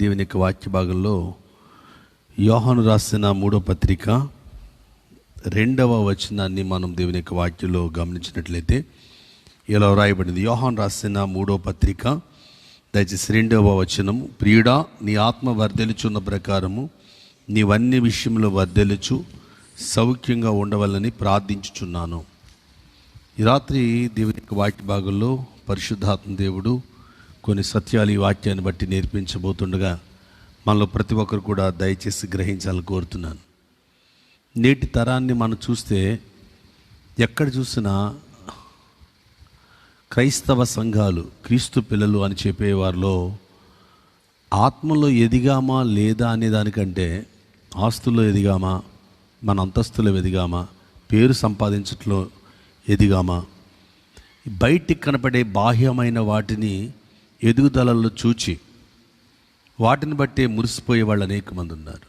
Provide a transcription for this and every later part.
దేవుని యొక్క వాక్య భాగంలో యోహాను రాసిన 3వ పత్రిక 2వ వచనాన్ని మనం దేవుని యొక్క వాక్యంలో గమనించినట్లయితే ఇలా వ్రాయబడింది. యోహాను రాసిన 3వ పత్రిక దయచేసి 2వ వచనం, ప్రియుడా నీ ఆత్మ వర్ధలుచున్న ప్రకారము నీవన్ని విషయంలో వర్ధలుచు సౌఖ్యంగా ఉండవాలని ప్రార్థించుచున్నాను. ఈ రాత్రి దేవుని యొక్క వాక్య భాగంలో పరిశుద్ధాత్మ దేవుడు కొన్ని సత్యాలు ఈ వాక్యాన్ని బట్టి నేర్పించబోతుండగా మనలో ప్రతి ఒక్కరు కూడా దయచేసి గ్రహించాలని కోరుతున్నాను. నేటి తరాన్ని మనం చూస్తే ఎక్కడ చూసినా క్రైస్తవ సంఘాలు, క్రీస్తు పిల్లలు అని చెప్పేవారిలో ఆత్మలో ఎదిగామా లేదా అనే దానికంటే ఆస్తుల్లో ఎదిగామా, మన అంతస్తులో ఎదిగామా, పేరు సంపాదించట్లో ఎదిగామా, బయటికి కనపడే బాహ్యమైన వాటిని ఎదుగుదలలో చూచి వాటిని బట్టే మురిసిపోయే వాళ్ళు అనేక మంది ఉన్నారు.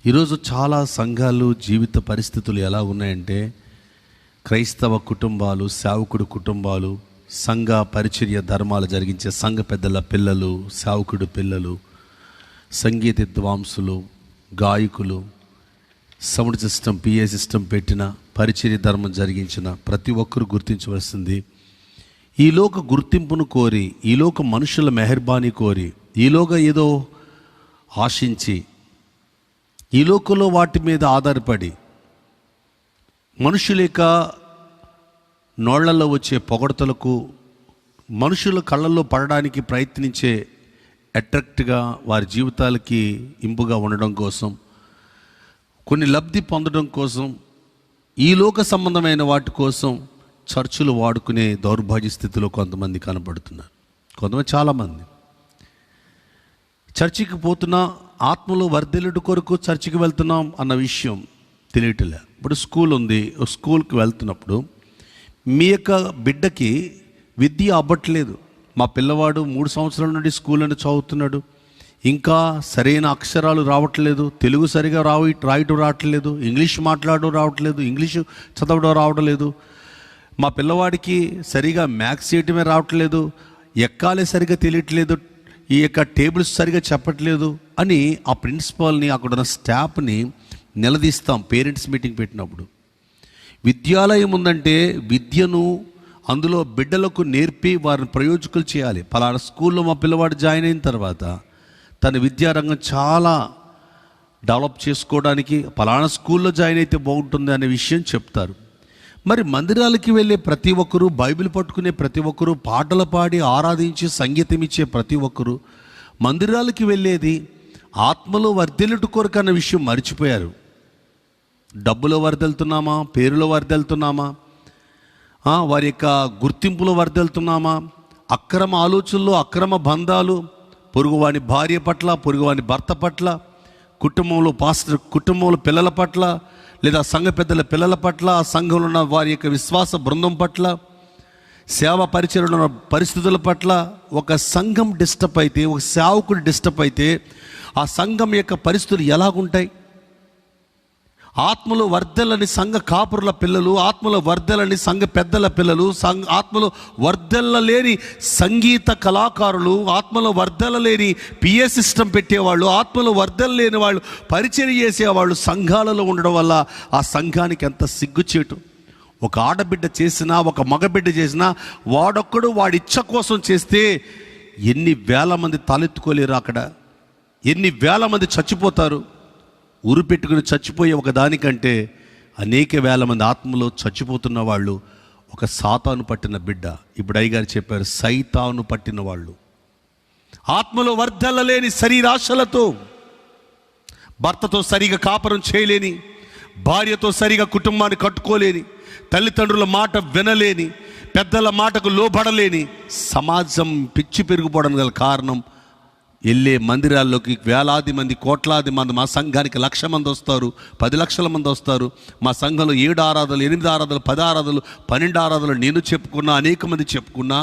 ఈరోజు చాలా సంఘాలు జీవిత పరిస్థితులు ఎలా ఉన్నాయంటే, క్రైస్తవ కుటుంబాలు, సేవకుడు కుటుంబాలు, సంఘ పరిచర్య ధర్మాలు జరిగించే సంఘ పెద్దల పిల్లలు, సేవకుడు పిల్లలు, సంగీత విద్వాంసులు, గాయకులు, సౌండ్ సిస్టమ్, పిఏ సిస్టమ్ పెట్టిన పరిచర్య ధర్మం జరిగించిన ప్రతి ఒక్కరు గుర్తించవలసింది, ఈలోక గుర్తింపును కోరి, ఈలోక మనుషుల మెహర్బానీ కోరి, ఈలోక ఏదో ఆశించి, ఈ లోకంలో వాటి మీద ఆధారపడి మనుషుల యొక్క నోళ్లలో వచ్చే పొగడతలకు, మనుషుల కళ్ళల్లో పడడానికి ప్రయత్నించే అట్రాక్ట్గా వారి జీవితాలకి ఇంపుగా ఉండడం కోసం, కొన్ని లబ్ధి పొందడం కోసం, ఈ లోక సంబంధమైన వాటి కోసం చర్చిలు వాడుకునే దౌర్భాగ్య స్థితిలో కొంతమంది కనబడుతున్నారు. కొంతమంది చాలామంది చర్చికి పోతున్నా ఆత్మలో వర్ధిల్లుట కొరకు చర్చికి వెళ్తున్నాం అన్న విషయం తెలియట్లే. ఇప్పుడు స్కూల్ ఉంది, స్కూల్కి వెళ్తున్నప్పుడు మీ యొక్క బిడ్డకి విద్య అవ్వట్లేదు. మా పిల్లవాడు 3 సంవత్సరాల నుండి స్కూల్ అని చదువుతున్నాడు, ఇంకా సరైన అక్షరాలు రావట్లేదు, తెలుగు సరిగా రాయటం రావట్లేదు, ఇంగ్లీష్ మాట్లాడడం రావట్లేదు, ఇంగ్లీషు చదవడం రావడం లేదు, మా పిల్లవాడికి సరిగా మ్యాథ్స్ చేయటమే రావట్లేదు, ఎక్కాలే సరిగా తెలియట్లేదు, ఈ యొక్క టేబుల్స్ సరిగా చెప్పట్లేదు అని ఆ ప్రిన్సిపాల్ని, అక్కడున్న స్టాఫ్ని నిలదీస్తాం పేరెంట్స్ మీటింగ్ పెట్టినప్పుడు. విద్యాలయం ఉందంటే విద్యను అందులో బిడ్డలకు నేర్పి వారిని ప్రయోజకులు చేయాలి. పలానా స్కూల్లో మా పిల్లవాడు జాయిన్ అయిన తర్వాత తన విద్యారంగం చాలా డెవలప్ చేసుకోవడానికి పలానా స్కూల్లో జాయిన్ అయితే బాగుంటుంది అనే విషయం చెప్తారు. మరి మందిరాలకి వెళ్ళే ప్రతి ఒక్కరూ, బైబిల్ పట్టుకునే ప్రతి ఒక్కరూ, పాటలు పాడి ఆరాధించి సంగీతం ఇచ్చే ప్రతి ఒక్కరూ మందిరాలకి వెళ్ళేది ఆత్మలో వర్ధిల్లుట కొరకు అన్న విషయం మర్చిపోయారు. డబ్బులో వర్ధిల్లుతున్నామా, పేరులో వర్ధిల్లుతున్నామా, వారి యొక్క గుర్తింపులో వర్ధిల్లుతున్నామా, అక్రమ ఆలోచనలు, అక్రమ బంధాలు, పొరుగువాని భార్య పట్ల, పొరుగువాని భర్త పట్ల, కుటుంబంలో పిల్లల పట్ల, లేదా సంఘ పెద్దల పిల్లల పట్ల, ఆ సంఘంలో ఉన్న వారి యొక్క విశ్వాస బృందం పట్ల, సేవ పరిచయంలో ఉన్న పరిస్థితుల పట్ల ఒక సంఘం డిస్టర్బ్ అయితే, ఒక సేవకుడు డిస్టర్బ్ అయితే ఆ సంఘం యొక్క పరిస్థితులు ఎలాగుంటాయి? ఆత్మలో వర్ధలని సంఘ కాపురుల పిల్లలు, ఆత్మలో వర్ధలని సంఘ పెద్దల పిల్లలు, ఆత్మలో వర్ధలలేని సంగీత కళాకారులు, ఆత్మలో వర్ధలలేని పిఏ సిస్టమ్ పెట్టేవాళ్ళు, ఆత్మలో వర్ధలలేని వాళ్ళు పరిచర్య చేసేవాళ్ళు సంఘాలలో ఉండడం వల్ల ఆ సంఘానికి ఎంత సిగ్గుచేటు. ఒక ఆడబిడ్డ చేసినా, ఒక మగబిడ్డ చేసినా, వాడొక్కడు వాడి ఇచ్చ కోసం చేస్తే ఎన్ని వేల మంది తలెత్తుకోలేరు, అక్కడ ఎన్ని వేల మంది చచ్చిపోతారు. ఊరు పెట్టుకుని చచ్చిపోయే ఒక దానికంటే అనేక వేల మంది ఆత్మలో చచ్చిపోతున్న వాళ్ళు ఒక సాతాను పట్టిన బిడ్డ. ఇప్పుడు అయ్యగారు చెప్పారు, సైతాను పట్టిన వాళ్ళు, ఆత్మలో వర్ధలలేని శరీరాశలతో, భర్తతో సరిగా కాపురం చేయలేని, భార్యతో సరిగా కుటుంబాన్ని కట్టుకోలేని, తల్లిదండ్రుల మాట వినలేని, పెద్దల మాటకు లోబడలేని సమాజం పిచ్చి పెరిగిపోవడం గల కారణం వెళ్ళే మందిరాల్లోకి వేలాది మంది, కోట్లాది మంది. మా సంఘానికి 1,00,000 మంది వస్తారు, 10 లక్షల మంది వస్తారు. మా సంఘంలో 7 ఆరాధనలు, 8 ఆరాధనలు, 10 ఆరాధనలు, 12 ఆరాధనలు నేను చెప్పుకున్నా, అనేక మంది చెప్పుకున్నా.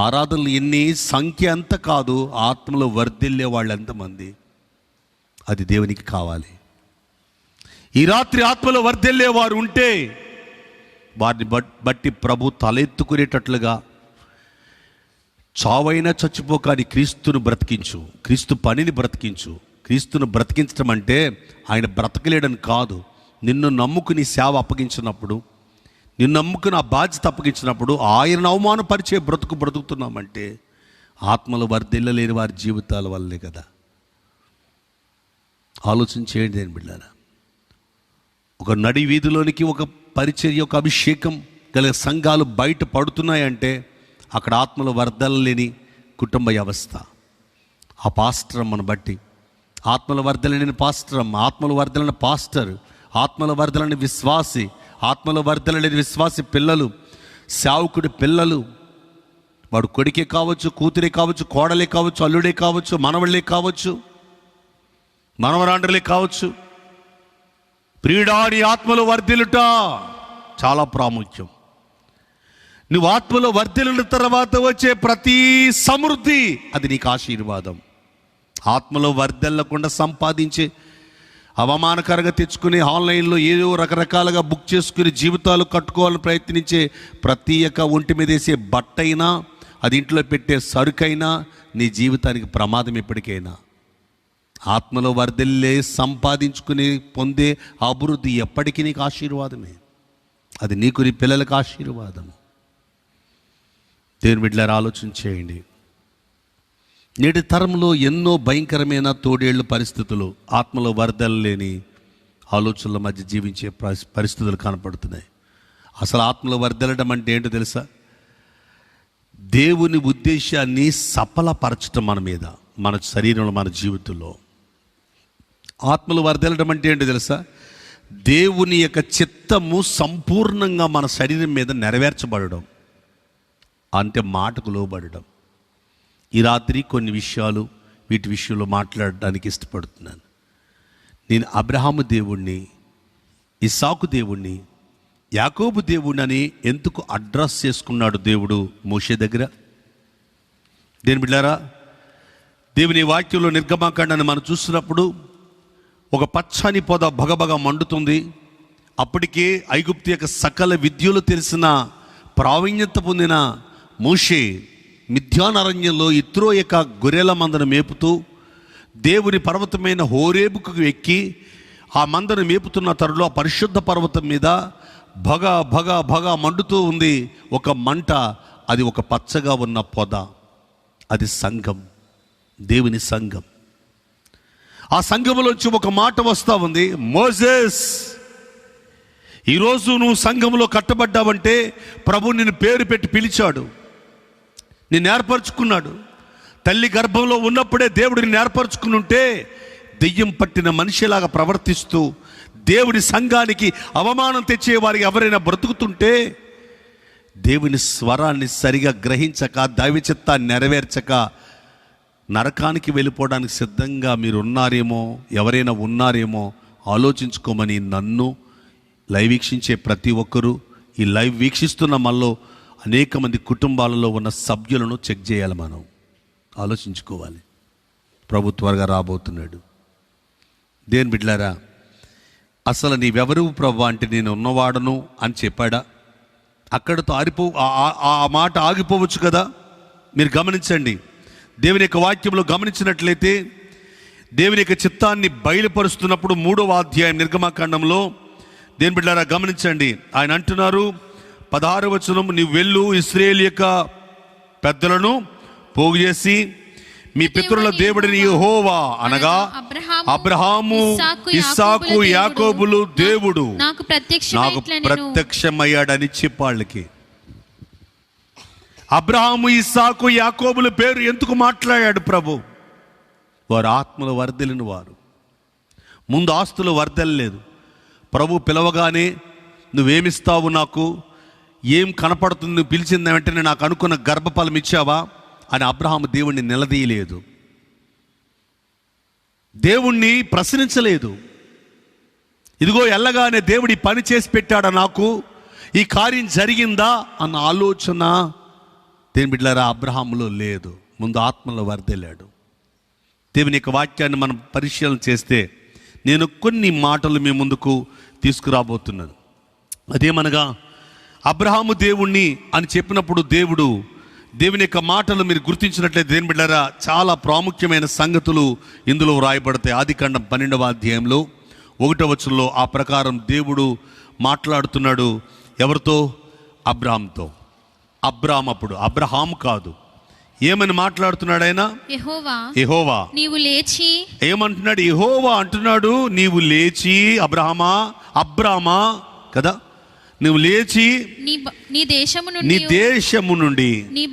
ఆరాధనలు ఎన్ని, సంఖ్య ఎంత కాదు, ఆత్మలో వర్ధిల్లే వాళ్ళు ఎంతమంది, అది దేవునికి కావాలి. ఈ రాత్రి ఆత్మలో వర్ధిల్లే వారు ఉంటే వారిని బట్టి ప్రభు తలెత్తుకునేటట్లుగా చావైనా చచ్చిపోక అని క్రీస్తును బ్రతికించు, క్రీస్తు పనిని బ్రతికించు. క్రీస్తును బ్రతికించడం అంటే ఆయన బ్రతకలేడని కాదు. నిన్ను నమ్ముకుని సేవ అప్పగించినప్పుడు, నిన్ను నమ్ముకుని ఆ బాధ్యత అప్పగించినప్పుడు ఆయనను అవమానపరిచే బ్రతుకుతున్నామంటే ఆత్మలు వర్ధిల్లలేని వారి జీవితాల వల్లే కదా. ఆలోచన చేయండి దేని బిడ్డారా. ఒక నడి వీధిలోనికి ఒక పరిచర్య, ఒక అభిషేకం గల సంఘాలు బయట పడుతున్నాయంటే అక్కడ ఆత్మలు వర్ధలలేని కుటుంబ వ్యవస్థ. ఆ పాస్టరమ్మను బట్టి ఆత్మల వర్ధలేని పాస్టరమ్మ, ఆత్మల వర్ధలని పాస్టర్, ఆత్మల వర్ధలని విశ్వాసి, ఆత్మల వర్ధలేని విశ్వాసి పిల్లలు, సేవకుడి పిల్లలు, వాడు కొడుకే కావచ్చు, కూతురే కావచ్చు, కోడలే కావచ్చు, అల్లుడే కావచ్చు, మనవళ్ళే కావచ్చు, మనవరాండ్రులే కావచ్చు. ప్రియుడాని ఆత్మలు వర్ధిల్లుట చాలా ప్రాముఖ్యం. నువ్వు ఆత్మలో వర్ధిల్లిన తర్వాత వచ్చే ప్రతి సమృద్ధి అది నీకు ఆశీర్వాదం. ఆత్మలో వర్ధిల్లకుండా సంపాదించే, అవమానకరంగా తెచ్చుకుని ఆన్లైన్లో ఏదో రకరకాలుగా బుక్ చేసుకుని జీవితాలు కట్టుకోవాలని ప్రయత్నించే ప్రతి ఒక్క ఒంటి మీద వేసే బట్టైనా, అది ఇంట్లో పెట్టే సరుకైనా నీ జీవితానికి ప్రమాదం ఎప్పటికైనా. ఆత్మలో వర్ధిల్లే సంపాదించుకుని పొందే అభివృద్ధి ఎప్పటికీ నీకు ఆశీర్వాదమే. అది నీకు, నీ పిల్లలకు ఆశీర్వాదము. దేవుని బిడ్డలారా, ఆలోచన చేయండి. నేటి తరంలో ఎన్నో భయంకరమైన తోడేళ్ళు పరిస్థితులు, ఆత్మలో వర్ధలేని ఆలోచనల మధ్య జీవించే పరిస్థితులు కనపడుతున్నాయి. అసలు ఆత్మలో వర్ధలడం అంటే ఏంటో తెలుసా? దేవుని ఉద్దేశాన్ని సఫలపరచడం మన మీద, మన శరీరంలో, మన జీవితంలో. ఆత్మలు వర్ధలడం అంటే ఏంటో తెలుసా? దేవుని యొక్క చిత్తము సంపూర్ణంగా మన శరీరం మీద నెరవేర్చబడడం, అంటే మాటకు లోబడడం. ఈ రాత్రి కొన్ని విషయాలు, వీటి విషయంలో మాట్లాడడానికి ఇష్టపడుతున్నాను. నేను అబ్రహాము దేవుణ్ణి, ఇస్సాకు దేవుణ్ణి, యాకోబు దేవుణ్ణి అని ఎందుకు అడ్రస్ చేసుకున్నాడు దేవుడు మోషే దగ్గర? దేని బిడ్డారా, దేవుని వాక్యంలో నిర్గమాకాండాన్ని మనం చూసినప్పుడు ఒక పచ్చని పొద భగభగ మండుతుంది. అప్పటికే ఐగుప్తు యొక్క సకల విద్యలు తెలిసిన, ప్రావీణ్యత పొందిన మోషే మిథ్యాన్ అరణ్యంలో ఇత్రో యొక్క గొర్రెల మందను మేపుతూ దేవుని పర్వతమైన హోరేబుకు ఎక్కి ఆ మందను మేపుతున్న తరులో ఆ పరిశుద్ధ పర్వతం మీద భగ భగ భగ మండుతూ ఉంది ఒక మంట. అది ఒక పచ్చగా ఉన్న పొద, అది సంఘం, దేవుని సంఘం. ఆ సంఘములోంచి ఒక మాట వస్తూ ఉంది, మోసెస్, ఈరోజు నువ్వు సంఘంలో కట్టబడ్డావంటే ప్రభు నిన్ను పేరు పెట్టి పిలిచాడు, నిన్ను ఏర్పరచుకున్నాడు. తల్లి గర్భంలో ఉన్నప్పుడే దేవుడు నిన్ను ఏర్పరచుకుని ఉంటే దెయ్యం పట్టిన మనిషిలాగా ప్రవర్తిస్తూ దేవుని సంఘానికి అవమానం తెచ్చే వారికి ఎవరైనా బ్రతుకుతుంటే, దేవుని స్వరాన్ని సరిగా గ్రహించక, దైవ చిత్తాన్ని నెరవేర్చక నరకానికి వెళ్ళిపోవడానికి సిద్ధంగా మీరు ఉన్నారేమో, ఎవరైనా ఉన్నారేమో ఆలోచించుకోమని నన్ను లైవ్ వీక్షించే ప్రతి ఒక్కరూ, ఈ లైవ్ వీక్షిస్తున్న మనలో అనేక మంది కుటుంబాలలో ఉన్న సభ్యులను చెక్ చేయాలి. మనం ఆలోచించుకోవాలి. ప్రభు త్వరగా రాబోతున్నాడు. దేని బిడ్డలారా, అసలు నీవెవరు ప్రభు అంటే నేను ఉన్నవాడను అని చెప్పాడా? అక్కడితో ఆ మాట ఆగిపోవచ్చు కదా. మీరు గమనించండి, దేవుని యొక్క వాక్యంలో గమనించినట్లయితే దేవుని యొక్క చిత్తాన్ని బయలుపరుస్తున్నప్పుడు 3వ అధ్యాయం నిర్గమకాండంలో దేని బిడ్డలారా గమనించండి, ఆయన అంటున్నారు 16వ వచనం, నీవు వెళ్ళు, ఇశ్రాయేలు యొక్క పెద్దలను పోగు చేసి మీ పితరుల దేవుడిని యెహోవా అనగా అబ్రహాము, ఇస్సాకు, యాకోబులు దేవుడు నాకు ప్రత్యక్షమయ్యాడని చెప్పాళ్ళకి. అబ్రహాము, ఇస్సాకు, యాకోబుల పేరు ఎందుకు మాట్లాడాడు ప్రభు? వారు ఆత్మలు వర్ధిల్లిన వారు. ముందు ఆస్తులు వర్ధిల్లలేదు. ప్రభు పిలవగానే నువ్వేమిస్తావు, నాకు ఏం కనపడుతుంది, నువ్వు పిలిచిన వెంటనే నాకు అనుకున్న గర్భఫలం ఇచ్చావా అని అబ్రహాము దేవుణ్ణి నిలదీయలేదు, దేవుణ్ణి ప్రశ్నించలేదు. ఇదిగో ఎల్లగానే దేవుడి పని చేసి పెట్టాడా, నాకు ఈ కార్యం జరిగిందా అన్న ఆలోచన దేని బిడ్డలారా అబ్రహాములో లేదు. ముందు ఆత్మలో వర్ధిల్లాడు. దేవుని యొక్క వాక్యాన్ని మనం పరిశీలన చేస్తే నేను కొన్ని మాటలు మీ ముందుకు తీసుకురాబోతున్నాను. అదేమనగా, అబ్రహాము దేవుణ్ణి అని చెప్పినప్పుడు దేవుడు దేవుని యొక్క మాటలు మీరు గుర్తించినట్లయితే దేని బిడ్డారా, చాలా ప్రాముఖ్యమైన సంగతులు ఇందులో వ్రాయబడతాయి. ఆదికాండం 12వ అధ్యాయంలో 1వ వచనంలో ఆ ప్రకారం దేవుడు మాట్లాడుతున్నాడు. ఎవరితో? అబ్రాహాముతో. అబ్రాహాము, అప్పుడు అబ్రహాం కాదు, ఏమని మాట్లాడుతున్నాడు ఆయన? యెహోవా. నీవు లేచి, ఏమంటున్నాడు? యెహోవా అంటున్నాడు, నీవు లేచి అబ్రామా కదా, నువ్వు లేచి నీ దేశము నుండి, నీ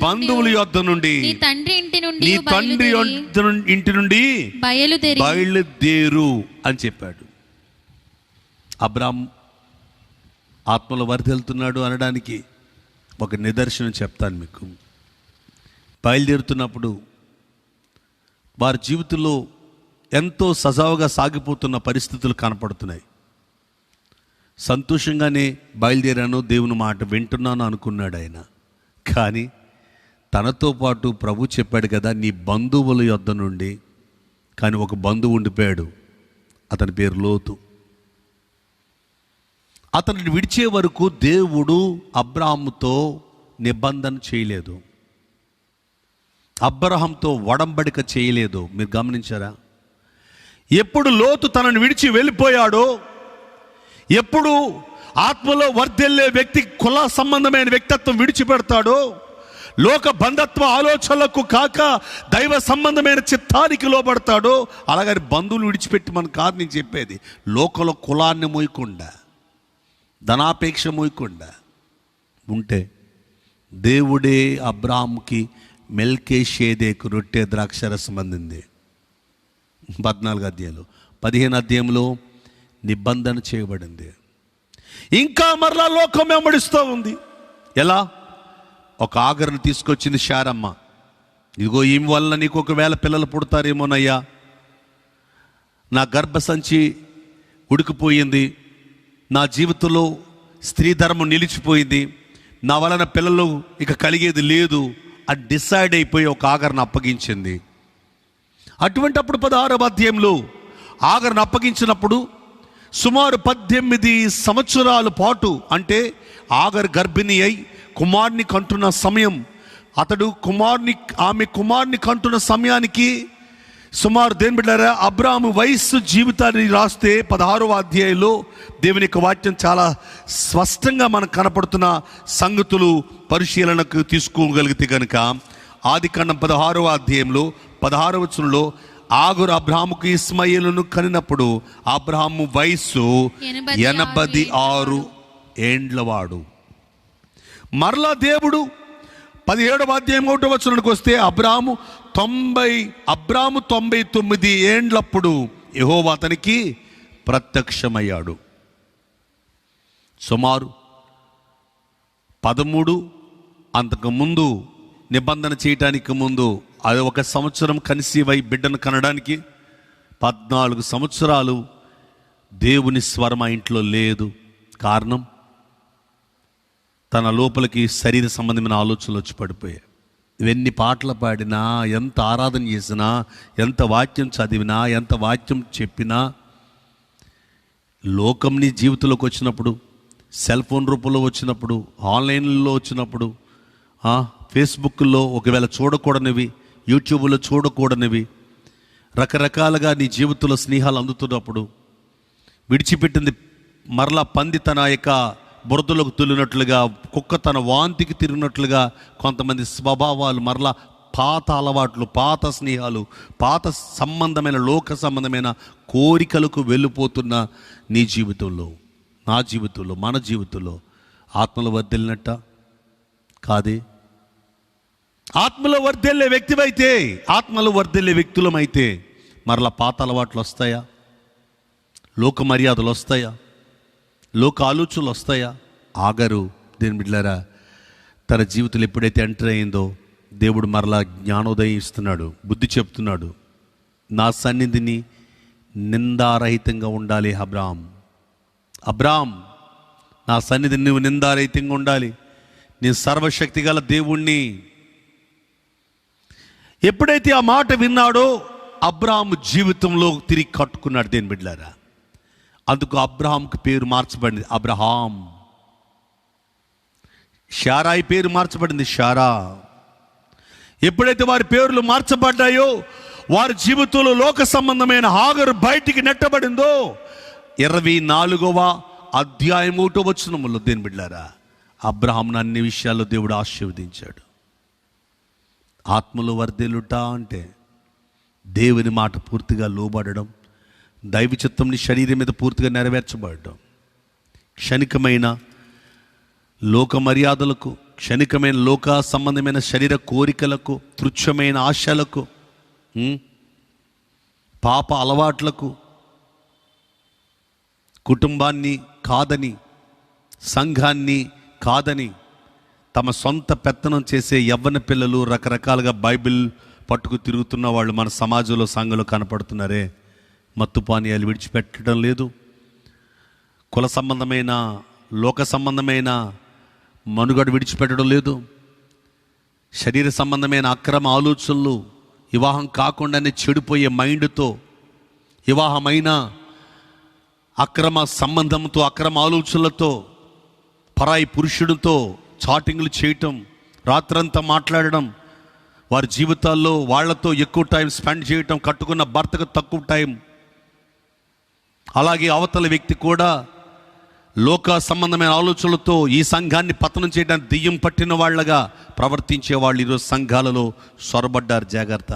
బంధువుల యొద్ద నుండి, నీ తండ్రి ఇంటి నుండి బయలుదేరు అని చెప్పాడు. అబ్రామ్ ఆత్మలో వర్ధిల్లుతున్నాడు అనడానికి ఒక నిదర్శనం చెప్తాను మీకు. బయలుదేరుతున్నప్పుడు వారి జీవితంలో ఎంతో సజావుగా సాగిపోతున్న పరిస్థితులు కనపడుతున్నాయి. సంతోషంగానే బయలుదేరాను, దేవుని మాట వింటున్నాను అనుకున్నాడు ఆయన. కానీ తనతో పాటు ప్రభు చెప్పాడు కదా, నీ బంధువుల యొద్ద నుండి. కానీ ఒక బంధువు ఉండిపోయాడు, అతని పేరు లోతు. అతన్ని విడిచే వరకు దేవుడు అబ్రాహాముతో నిబంధన చేయలేదు, అబ్రహాంతో ఒడంబడిక చేయలేదు. మీరు గమనించారా? ఎప్పుడు లోతు తనను విడిచి వెళ్ళిపోయాడో, ఎప్పుడు ఆత్మలో వర్ధిల్లే వ్యక్తి కుల సంబంధమైన వ్యక్తిత్వం విడిచిపెడతాడో, లోక బంధత్వ ఆలోచనలకు కాక దైవ సంబంధమైన చిత్తానికి లోబడతాడో, అలాగని బంధువులు విడిచిపెట్టి మన కాదు నేను చెప్పేది. లోకంలో కులాన్ని మోయకుండా, ధనాపేక్ష మోయకుండా ఉంటే దేవుడే అబ్రాహాముకి మెల్కీషేదెకు రొట్టె ద్రాక్షరసం అందింది. 14వ అధ్యాయంలో. 15వ అధ్యాయంలో నిబంధన చేయబడింది. ఇంకా మరలా లోకం వెంబడిస్తూ ఉంది. ఎలా? ఒక ఆగరును తీసుకొచ్చింది శారమ్మ. ఇదిగో ఈమె వల్ల నీకు 1,000 పిల్లలు పుడతారేమోనయ్యా, నా గర్భసంచి ఉడికిపోయింది, నా జీవితంలో స్త్రీ ధర్మం నిలిచిపోయింది, నా వలన పిల్లలు ఇక కలిగేది లేదు అని డిసైడ్ అయిపోయి ఒక ఆగర్ను అప్పగించింది. అటువంటప్పుడు 16వ అధ్యాయంలో ఆగర్ను అప్పగించినప్పుడు సుమారు 18 సంవత్సరాల పాటు, అంటే ఆగర్ గర్భిణి అయి కుమారుని కంటున్న సమయం, ఆమె కుమారుని కంటున్న సమయానికి సుమారు దేని బిడ్డారా, అబ్రాహాము వయస్సు జీవితాన్ని రాస్తే 16వ అధ్యాయంలో దేవుని యొక్క వాక్యం చాలా స్పష్టంగా మనకు కనపడుతున్న సంగతులు పరిశీలనకు తీసుకోగలిగితే కనుక, ఆదికాండం 16వ అధ్యాయంలో 16వ వచనంలో ఆగురు అబ్రాహాముకు ఇస్మాయిలును కనినప్పుడు అబ్రాహాము వయస్సు 86 ఏండ్లవాడు. మరలా దేవుడు 17వ అధ్యాయం 1వ వచనానికి వస్తే అబ్రాహాము 99 ఏండ్లప్పుడు యెహోవా అతనికి ప్రత్యక్షమయ్యాడు. సుమారు 13 అంతకు ముందు నిబంధన చేయటానికి ముందు అది 1 సంవత్సరం కన్సీవ్ అయి బిడ్డను కనడానికి 14 సంవత్సరాలు దేవుని స్వరం ఆ ఇంట్లో లేదు. కారణం, తన లోపలికి శరీర సంబంధమైన ఆలోచనలు వచ్చి పడిపోయాయి. ఎన్ని పాటలు పాడినా, ఎంత ఆరాధన చేసినా, ఎంత వాక్యం చదివినా, ఎంత వాక్యం చెప్పినా, లోకం నీ జీవితంలోకి వచ్చినప్పుడు, సెల్ ఫోన్ రూపంలో వచ్చినప్పుడు, ఆన్లైన్లో వచ్చినప్పుడు, ఫేస్బుక్లో ఒకవేళ చూడకూడనివి, యూట్యూబ్లో చూడకూడనివి, రకరకాలుగా నీ జీవితంలో స్నేహాలు అందుతున్నప్పుడు, విడిచిపెట్టింది మరలా పంది తన యొక్క బురదలోకి తుల్లినట్లుగా, కుక్క తన వాంతికి తిరిగినట్లుగా కొంతమంది స్వభావాలు, మరలా పాత అలవాట్లు, పాత స్నేహాలు, పాత సంబంధమైన లోక సంబంధమైన కోరికలకు వెళ్ళిపోతున్న నీ జీవితంలో, నా జీవితంలో, మన జీవితంలో ఆత్మలో వర్ధిల్లినట్ట కాదే. ఆత్మలో వర్ధిల్లే వ్యక్తివైతే, ఆత్మలో వర్ధిల్లే వ్యక్తులమైతే మరలా పాత అలవాట్లు వస్తాయా? లోక మర్యాదలు వస్తాయా? లోక ఆలోచనలు వస్తాయా? ఆగరు దేని బిడ్డలారా, తన జీవితంలో ఎప్పుడైతే ఎంటర్ అయిందో దేవుడు మరలా జ్ఞానోదయం ఇస్తున్నాడు, బుద్ధి చెప్తున్నాడు. నా సన్నిధిని నిందారహితంగా ఉండాలి అబ్రామ్, నా సన్నిధిని నువ్వు నిందారహితంగా ఉండాలి. నేను సర్వశక్తి గల దేవుణ్ణి. ఎప్పుడైతే ఆ మాట విన్నాడో అబ్రాహాము జీవితంలో తిరిగి కట్టుకున్నాడు దేని బిడ్డలారా. అందుకు అబ్రాహాంకి పేరు మార్చబడింది అబ్రహాం. షారాయి పేరు మార్చబడింది షారా. ఎప్పుడైతే వారి పేర్లు మార్చబడ్డాయో వారి జీవితంలో లోక సంబంధమైన హాగరు బయటికి నెట్టబడిందో 24వ అధ్యాయం 1వ వచనములో దేని బిడ్డారా, అబ్రహామును అన్ని విషయాల్లో దేవుడు ఆశీర్వదించాడు. ఆత్మలో వర్ధిల్లుట అంటే దేవుని మాట పూర్తిగా లోబడడం, దైవ చిత్తంని శరీరం మీద పూర్తిగా నెరవేర్చబడడం. క్షణికమైన లోక మర్యాదలకు, క్షణికమైన లోక సంబంధమైన శరీర కోరికలకు, తుచ్చమైన ఆశలకు, పాప అలవాట్లకు, కుటుంబాన్ని కాదని, సంఘాన్ని కాదని తమ సొంత పెత్తనం చేసే యవ్వన పిల్లలు రకరకాలుగా బైబిల్ పట్టుకు తిరుగుతున్న వాళ్ళు మన సమాజంలో, సంఘంలో కనపడుతున్నారే. మత్తు పానీయాలు విడిచిపెట్టడం లేదు, కుల సంబంధమైన లోక సంబంధమైన మనుగడ విడిచిపెట్టడం లేదు, శరీర సంబంధమైన అక్రమ ఆలోచనలు, వివాహం కాకుండానే చెడిపోయే మైండ్తో, వివాహమైన అక్రమ సంబంధంతో, అక్రమ ఆలోచనలతో, పరాయి పురుషుడితో చాటింగ్లు చేయటం, రాత్రంతా మాట్లాడడం, వారి జీవితాల్లో వాళ్లతో ఎక్కువ టైం స్పెండ్ చేయటం, కట్టుకున్న భర్తకు తక్కువ టైం. అలాగే అవతల వ్యక్తి కూడా లోక సంబంధమైన ఆలోచనలతో ఈ సంఘాన్ని పతనం చేయడానికి దెయ్యం పట్టిన వాళ్ళగా ప్రవర్తించే వాళ్ళు ఈరోజు సంఘాలలో సొరబడ్డారు. జాగ్రత్త.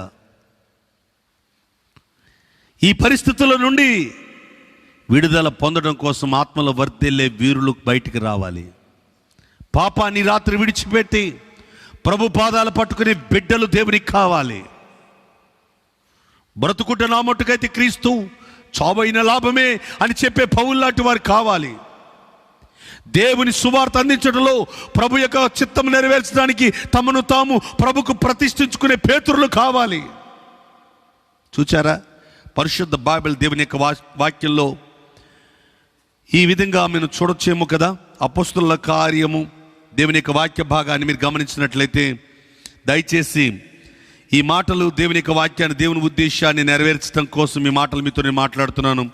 ఈ పరిస్థితుల నుండి విడుదల పొందడం కోసం ఆత్మలో వర్ధిల్లే వీరులు బయటికి రావాలి. పాపాన్ని రాత్రి విడిచిపెట్టి ప్రభు పాదాలు పట్టుకునే బిడ్డలు దేవునికి కావాలి. బ్రతుకుట నా మట్టుకైతే క్రీస్తు, చావైన లాభమే అని చెప్పే పౌలు లాంటి వారు కావాలి. దేవుని సువార్త అందించడంలో ప్రభు యొక్క చిత్తం నెరవేర్చడానికి తమను తాము ప్రభుకు ప్రతిష్ఠించుకునే పేతురులు కావాలి. చూచారా, పరిశుద్ధ బైబిల్ దేవుని యొక్క వాక్యంలో ఈ విధంగా మేము చూడొచ్చేమో కదా. అపోస్తుల కార్యము దేవుని యొక్క వాక్య భాగాన్ని మీరు గమనించినట్లయితే, దయచేసి ఈ మాటలు దేవుని యొక్క వాక్యాన్ని, దేవుని ఉద్దేశాన్ని నెరవేర్చడం కోసం ఈ మాటలు మీతో నేను మాట్లాడుతున్నాను.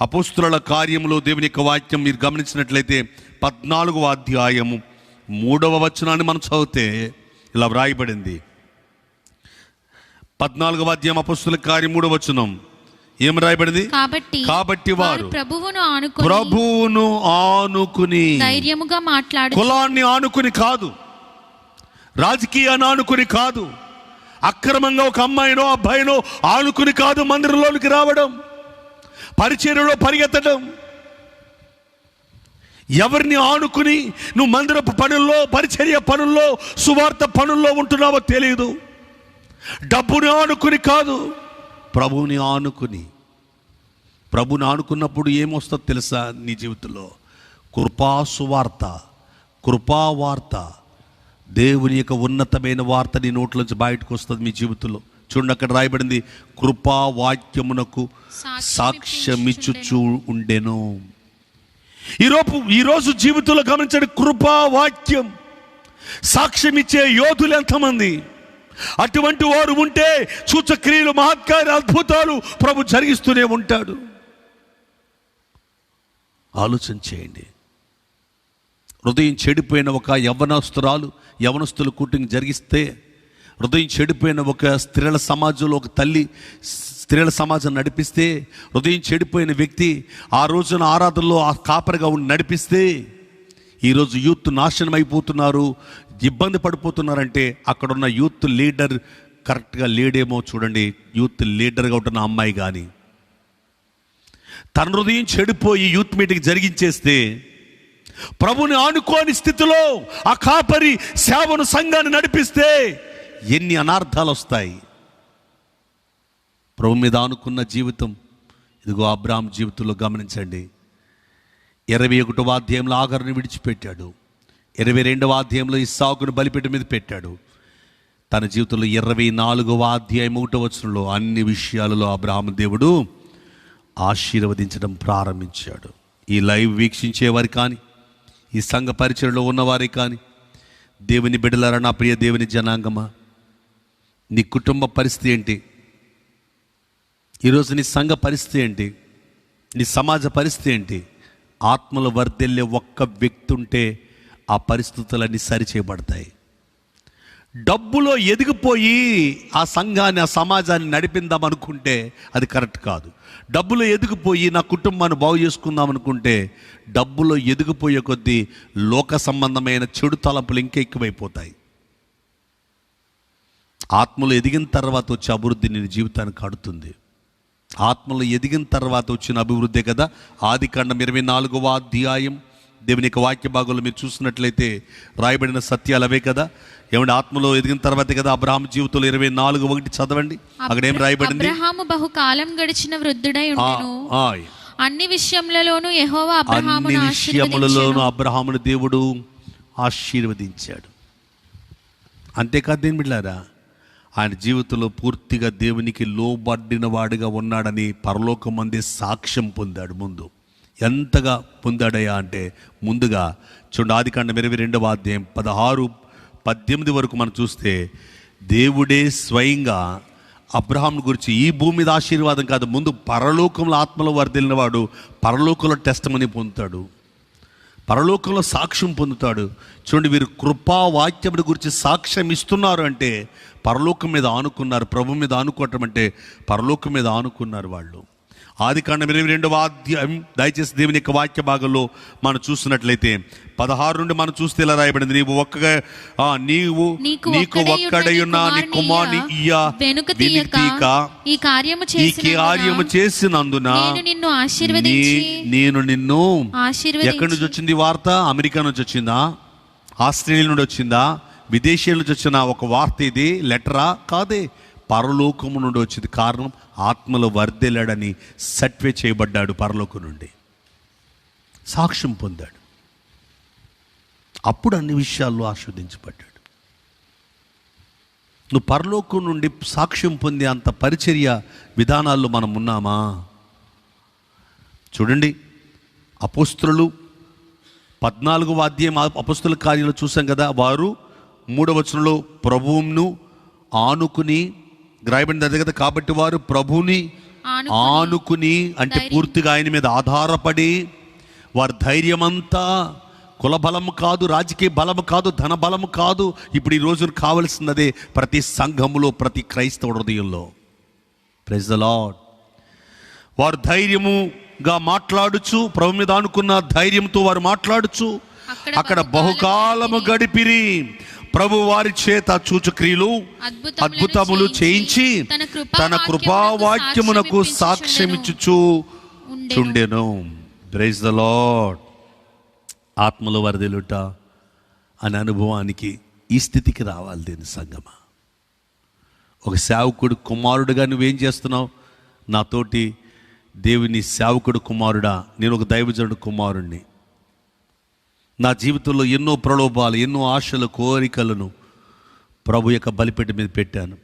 అపోస్తుల కార్యములో దేవుని యొక్క వాక్యం మీరు గమనించినట్లయితే 14వ అధ్యాయము 3వ వచనాన్ని మనం చదివితే ఇలా వ్రాయబడింది. 14వ అధ్యాయం అపోస్తుల కార్యం 3వ వచనం ఏం రాయబడింది? కాబట్టి వారు ప్రభువును ఆనుకుని ధైర్యముగా మాట్లాడు. కులాన్ని ఆనుకుని కాదు, రాజకీయాన్ని ఆనుకుని కాదు, అక్రమంగా ఒక అమ్మాయినో అబ్బాయినో ఆనుకుని కాదు మందిరంలోనికి రావడం, పరిచర్యలో పరిగెత్తడం. ఎవరిని ఆనుకుని నువ్వు మందిరపు పనుల్లో, పరిచర్య పనుల్లో, సువార్త పనుల్లో ఉంటున్నావో తెలియదు. డబ్బుని ఆనుకుని కాదు, ప్రభువుని ఆనుకుని. ప్రభుని ఆనుకున్నప్పుడు ఏమొస్తుందో తెలుసా? నీ జీవితంలో కృపా సువార్త, కృపావార్త, దేవుని యొక్క ఉన్నతమైన వార్త నీ నోట్లోంచి బయటకు వస్తుంది మీ జీవితంలో. చూడండి, అక్కడ రాయబడింది, కృపా వాక్యమునకు సాక్ష్యమిచ్చుచూ ఉండెను. ఈరోజు జీవితంలో గమనించండి, కృపా వాక్యం సాక్ష్యం ఇచ్చే యోధులు ఎంతమంది? అటువంటి వారు ఉంటే సూచక్రియలు, మహత్కార్య, అద్భుతాలు ప్రభు జరిగిస్తూనే ఉంటాడు. ఆలోచన చేయండి. హృదయం చెడిపోయిన ఒక యవనస్తులు కూటింగ్ జరిగిస్తే, హృదయం చెడిపోయిన ఒక స్త్రీల సమాజంలో ఒక తల్లి స్త్రీల సమాజం నడిపిస్తే, హృదయం చెడిపోయిన వ్యక్తి ఆ రోజున ఆరాధనలో ఆ కాపరిగా ఉండి నడిపిస్తే, ఈరోజు యూత్ నాశనం అయిపోతున్నారు, ఇబ్బంది పడిపోతున్నారంటే అక్కడున్న యూత్ లీడర్ కరెక్ట్గా లేడేమో చూడండి. యూత్ లీడర్గా ఉంటున్న అమ్మాయి కానీ తన హృదయం చెడిపోయి యూత్ మీటింగ్ జరిగించేస్తే, ప్రభుని ఆనుకోని స్థితిలో ఆ కాపరి సేవను, సంఘాన్ని నడిపిస్తే ఎన్ని అనార్థాలు వస్తాయి. ప్రభు మీద ఆనుకున్న జీవితం ఇదిగో అబ్రాహాం జీవితంలో గమనించండి. 21వ అధ్యాయంలో ఆగరుని విడిచిపెట్టాడు, 22వ అధ్యాయంలో ఇస్సాకును బలిపీఠం మీద పెట్టాడు. తన జీవితంలో 24వ అధ్యాయం 1వ వచనంలో అన్ని విషయాలలో అబ్రాహాము దేవుడు ఆశీర్వదించడం ప్రారంభించాడు. ఈ లైవ్ వీక్షించేవారు కానీ, ఈ సంఘ పరిచయలో ఉన్నవారి కానీ, దేవుని బిడ్డలారా, నా ప్రియ దేవుని జనాంగమా, నీ కుటుంబ పరిస్థితి ఏంటి? ఈరోజు నీ సంఘ పరిస్థితి ఏంటి? నీ సమాజ పరిస్థితి ఏంటి? ఆత్మలో వర్ధిల్లే ఒక్క వ్యక్తి ఉంటే ఆ పరిస్థితులన్నీ సరిచేయబడతాయి. డబ్బులో ఎదిగిపోయి ఆ సంఘాన్ని, ఆ సమాజాన్ని నడిపిందాం అనుకుంటే అది కరెక్ట్ కాదు. డబ్బులో ఎదిగిపోయి నా కుటుంబాన్ని బాగు చేసుకుందాం అనుకుంటే డబ్బులో ఎదిగిపోయే కొద్దీ లోక సంబంధమైన చెడు తలంపులు ఇంకా ఎక్కువైపోతాయి. ఆత్మలో ఎదిగిన తర్వాత వచ్చే అభివృద్ధి నీ జీవితాన్ని కడుతుంది. ఆత్మలో ఎదిగిన తర్వాత వచ్చిన అభివృద్ధి కదా ఆదికాండం 24వ అధ్యాయం దేవుని యొక్క వాక్య భాగంలో మీరు చూసినట్లయితే రాయబడిన సత్యాలు అవే కదా. ఏమంటే ఆత్మలో ఎదిగిన తర్వాతే కదా అబ్రహాము జీవితంలో 24:1 చదవండి. అక్కడ ఏం రాయబడింది? అబ్రహాము బహుకాలం గడిచిన వృద్ధుడై ఉండెను, అన్ని విషయములలోనూ యెహోవా అబ్రహామును దేవుడు ఆశీర్వదించాడు. అంతేకాదు దేని బిడ్డలారా, ఆయన జీవితంలో పూర్తిగా దేవునికి లోబడిన వాడిగా ఉన్నాడని పరలోకమందే సాక్ష్యం పొందాడు. ముందు ఎంతగా పొందాడయ్యా అంటే, ముందుగా చూడండి ఆదికాండం 22వ అధ్యాయం 16-18 వరకు మనం చూస్తే దేవుడే స్వయంగా అబ్రహాం గురించి ఈ భూమి మీద ఆశీర్వాదం కాదు, ముందు పరలోకంలో ఆత్మలో వర్ధిల్లిన వాడు పరలోకంలో టెస్టిమనీ పొందుతాడు, పరలోకంలో సాక్ష్యం పొందుతాడు. చూడండి, వీరు కృపా వాక్యముడి గురించి సాక్ష్యం ఇస్తున్నారు అంటే పరలోకం మీద ఆనుకున్నారు. ప్రభు మీద ఆనుకోవటం అంటే పరలోకం మీద ఆనుకున్నారు వాళ్ళు. ఆదికాండం 22వ అధ్యాయం దయచేసి దేవుని యొక్క వాక్య భాగంలో మనం చూసినట్లయితే 16 నుండి మనం చూస్తే ఇలా రాయబడింది, నీకు ఒక్కడయున్నా నీ కుమారుని ఈ కార్యము చేసినందున నేను నిన్ను ఎక్కడి నుంచి వచ్చింది వార్త? అమెరికా నుంచి వచ్చిందా? ఆస్ట్రేలియా నుండి వచ్చిందా? విదేశీయుల నుంచి వచ్చిన ఒక వార్త ఇది? లెటరా? కాదే, పరలోకము నుండి వచ్చింది. కారణం ఆత్మలో వర్ధిల్లాడని సర్టిఫై చేయబడ్డాడు. పరలోకం నుండి సాక్ష్యం పొందాడు. అప్పుడు అన్ని విషయాల్లో ఆస్వాదించబడ్డాడు. నువ్వు పరలోకం నుండి సాక్ష్యం పొందే అంత పరిచర్య విధానాల్లో మనం ఉన్నామా? చూడండి, అపోస్తులు 14వ అధ్యాయం అపోస్తుల కార్యాలు చూసాం కదా. వారు 3వ వచనంలో ప్రభువును ఆనుకుని రాయబడింది అదే కదా. కాబట్టి వారు ప్రభువుని ఆనుకుని అంటే పూర్తిగా ఆయన మీద ఆధారపడి, వారి ధైర్యమంతా కులబలము కాదు, రాజకీయ బలము కాదు, ధన బలము కాదు. ఇప్పుడు ఈ రోజున కావలసినదే ప్రతి సంఘములో, ప్రతి క్రైస్తవ హృదయంలో. Praise the lord. వారు ధైర్యముగా మాట్లాడుచు, ప్రభు మీద ఆనుకున్న ధైర్యంతో వారు మాట్లాడుచు అక్కడ బహుకాలము గడిపిరి. ప్రభు వారి చేత సూచక్రియలు అద్భుతములు చేయించి తన కృపావాక్యమునకు సాక్ష్యమిచ్చుచు చుండెను. Praise the Lord. ఆత్మలో వర్ధిల్లుట అనే అనుభవానికి ఈ స్థితికి రావాలి దేని సంగమా. ఒక సేవకుడు కుమారుడుగా నువ్వేం చేస్తున్నావు? నాతోటి దేవుని సేవకుడు కుమారుడా, నేను ఒక దైవజనుడు కుమారుణ్ణి. నా జీవితంలో ఎన్నో ప్రలోభాలు, ఎన్నో ఆశలు, కోరికలను ప్రభు యొక్క బలిపేట మీద పెట్టాను.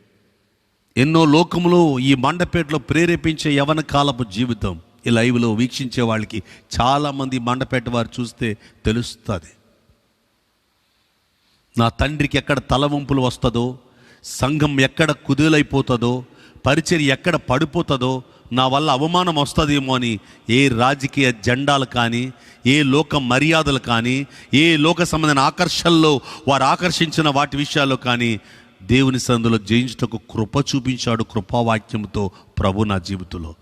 ఎన్నో లోకములో ఈ మండపేటలో ప్రేరేపించే యవన కాలపు జీవితం ఈ లైవ్లో వీక్షించే వాళ్ళకి చాలామంది మండపేట వారు చూస్తే తెలుస్తుంది. నా తండ్రికి ఎక్కడ తలవంపులు వస్తుందో, సంఘం ఎక్కడ కుదేలైపోతుందో, పరిచర్య ఎక్కడ పడిపోతుందో, నా వల్ల అవమానం వస్తుందేమో అని ఏ రాజకీయ జెండాలు కానీ, ఏ లోక మర్యాదలు కానీ, ఏ లోక సంబంధమైన ఆకర్షణలో వారు ఆకర్షించిన వాటి విషయాల్లో కానీ దేవుని సందులో జయించుటకు కృప చూపించాడు. కృపావాక్యముతో ప్రభు నా జీవితంలో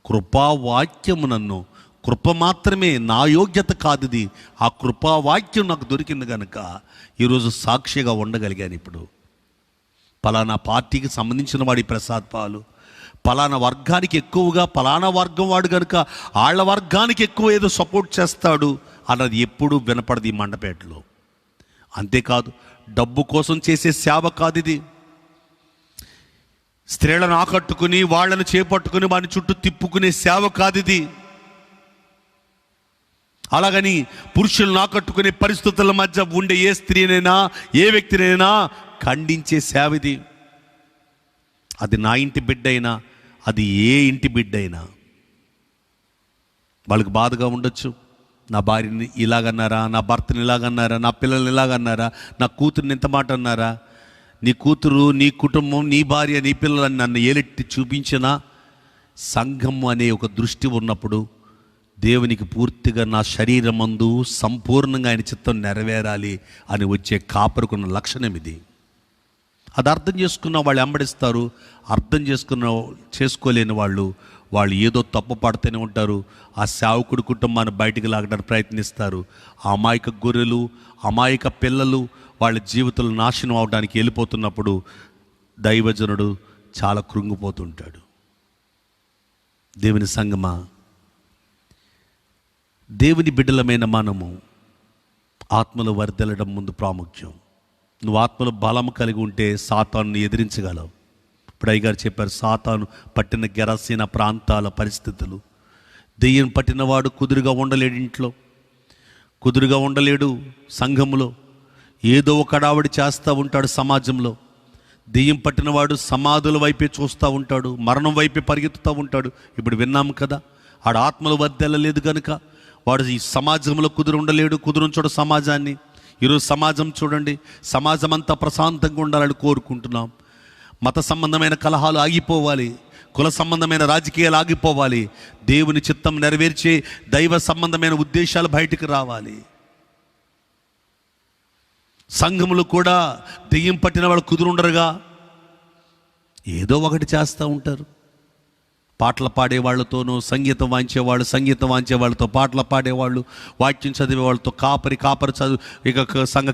కృపావాక్యము నన్ను, కృప మాత్రమే, నా యోగ్యత కాదు ఇది, ఆ కృపావాక్యం నాకు దొరికింది కనుక ఈరోజు సాక్షిగా ఉండగలిగాను. ఇప్పుడు పలానా పార్టీకి సంబంధించిన వాడి ప్రసాద్ పాలు, పలానా వర్గానికి ఎక్కువగా పలానా వర్గం వాడు కనుక వాళ్ళ వర్గానికి ఎక్కువ ఏదో సపోర్ట్ చేస్తాడు అన్నది ఎప్పుడూ వినపడదు ఈ మండపేటలో. అంతేకాదు, డబ్బు కోసం చేసే సేవ కాదు ఇది. స్త్రీలను ఆకట్టుకుని వాళ్ళను చేపట్టుకుని వాని చుట్టూ తిప్పుకునే సేవ కాదు ఇది. అలాగని పురుషులను ఆకట్టుకునే పరిస్థితుల మధ్య ఉండే ఏ స్త్రీనైనా ఏ వ్యక్తినైనా ఖండించే సేవ ఇది. అది నా ఇంటి బిడ్డ అయినా, అది ఏ ఇంటి బిడ్డ అయినా వాళ్ళకి బాధగా ఉండొచ్చు. నా భార్యని ఇలాగన్నారా, నా భర్తని ఇలాగన్నారా, నా పిల్లల్ని ఇలాగన్నారా, నా కూతుర్ని ఎంత మాట అన్నారా. నీ కూతురు, నీ కుటుంబం, నీ భార్య, నీ పిల్లలని నన్ను ఏలెట్టి చూపించినా సంఘం అనే ఒక దృష్టి ఉన్నప్పుడు దేవునికి పూర్తిగా నా శరీరమందు సంపూర్ణంగా ఆయన చిత్తం నెరవేరాలి అని వచ్చే కాపరుకున్న లక్షణం ఇది. అది అర్థం చేసుకున్న వాళ్ళు వెంబడిస్తారు, అర్థం చేసుకోలేని వాళ్ళు ఏదో తప్పు పడుతూనే ఉంటారు. ఆ సేవకుడి కుటుంబాన్ని బయటికి లాగడానికి ప్రయత్నిస్తారు. ఆ అమాయక గొర్రెలు, అమాయక పిల్లలు వాళ్ళ జీవితాలు నాశనం అవడానికి వెళ్ళిపోతున్నప్పుడు దైవజనుడు చాలా కృంగిపోతుంటాడు. దేవుని సంగమా, దేవుని బిడ్డలమైన మనము ఆత్మలో వర్ధిల్లడం ముందు ప్రాముఖ్యం. నువ్వు ఆత్మలో బలం కలిగి ఉంటే సాతాను ఎదిరించగలవు. ఇప్పుడు అయ్యగారు చెప్పారు, సాతాను పట్టిన గెరాసీన ప్రాంతాల పరిస్థితులు. దెయ్యం పట్టినవాడు కుదురుగా ఉండలేడు, ఇంట్లో కుదురుగా ఉండలేడు, సంఘంలో ఏదో ఒక హడావుడి చేస్తూ ఉంటాడు, సమాజంలో. దెయ్యం పట్టినవాడు సమాధుల వైపే చూస్తూ ఉంటాడు, మరణం వైపే పరిగెత్తుతూ ఉంటాడు. ఇప్పుడు విన్నాము కదా, ఆడ ఆత్మలో వర్ధిల్లలేదు కనుక వాడు ఈ సమాజంలో కుదురుంచడు సమాజాన్ని. ఈరోజు సమాజం చూడండి, సమాజం అంతా ప్రశాంతంగా ఉండాలని కోరుకుంటున్నాం. మత సంబంధమైన కలహాలు ఆగిపోవాలి, కుల సంబంధమైన రాజకీయాలు ఆగిపోవాలి, దేవుని చిత్తం నెరవేర్చే దైవ సంబంధమైన ఉద్దేశాలు బయటికి రావాలి. సంఘములు కూడా దెయ్యం పట్టిన వాళ్ళు కుదురుండరుగా ఏదో ఒకటి చేస్తూ ఉంటారు. పాటలు పాడేవాళ్ళతోనూ సంగీతం వాంచే వాళ్ళతో పాటలు పాడేవాళ్ళు, వాక్యం చదివే వాళ్ళతో కాపరి చదువు, ఇక సంఘ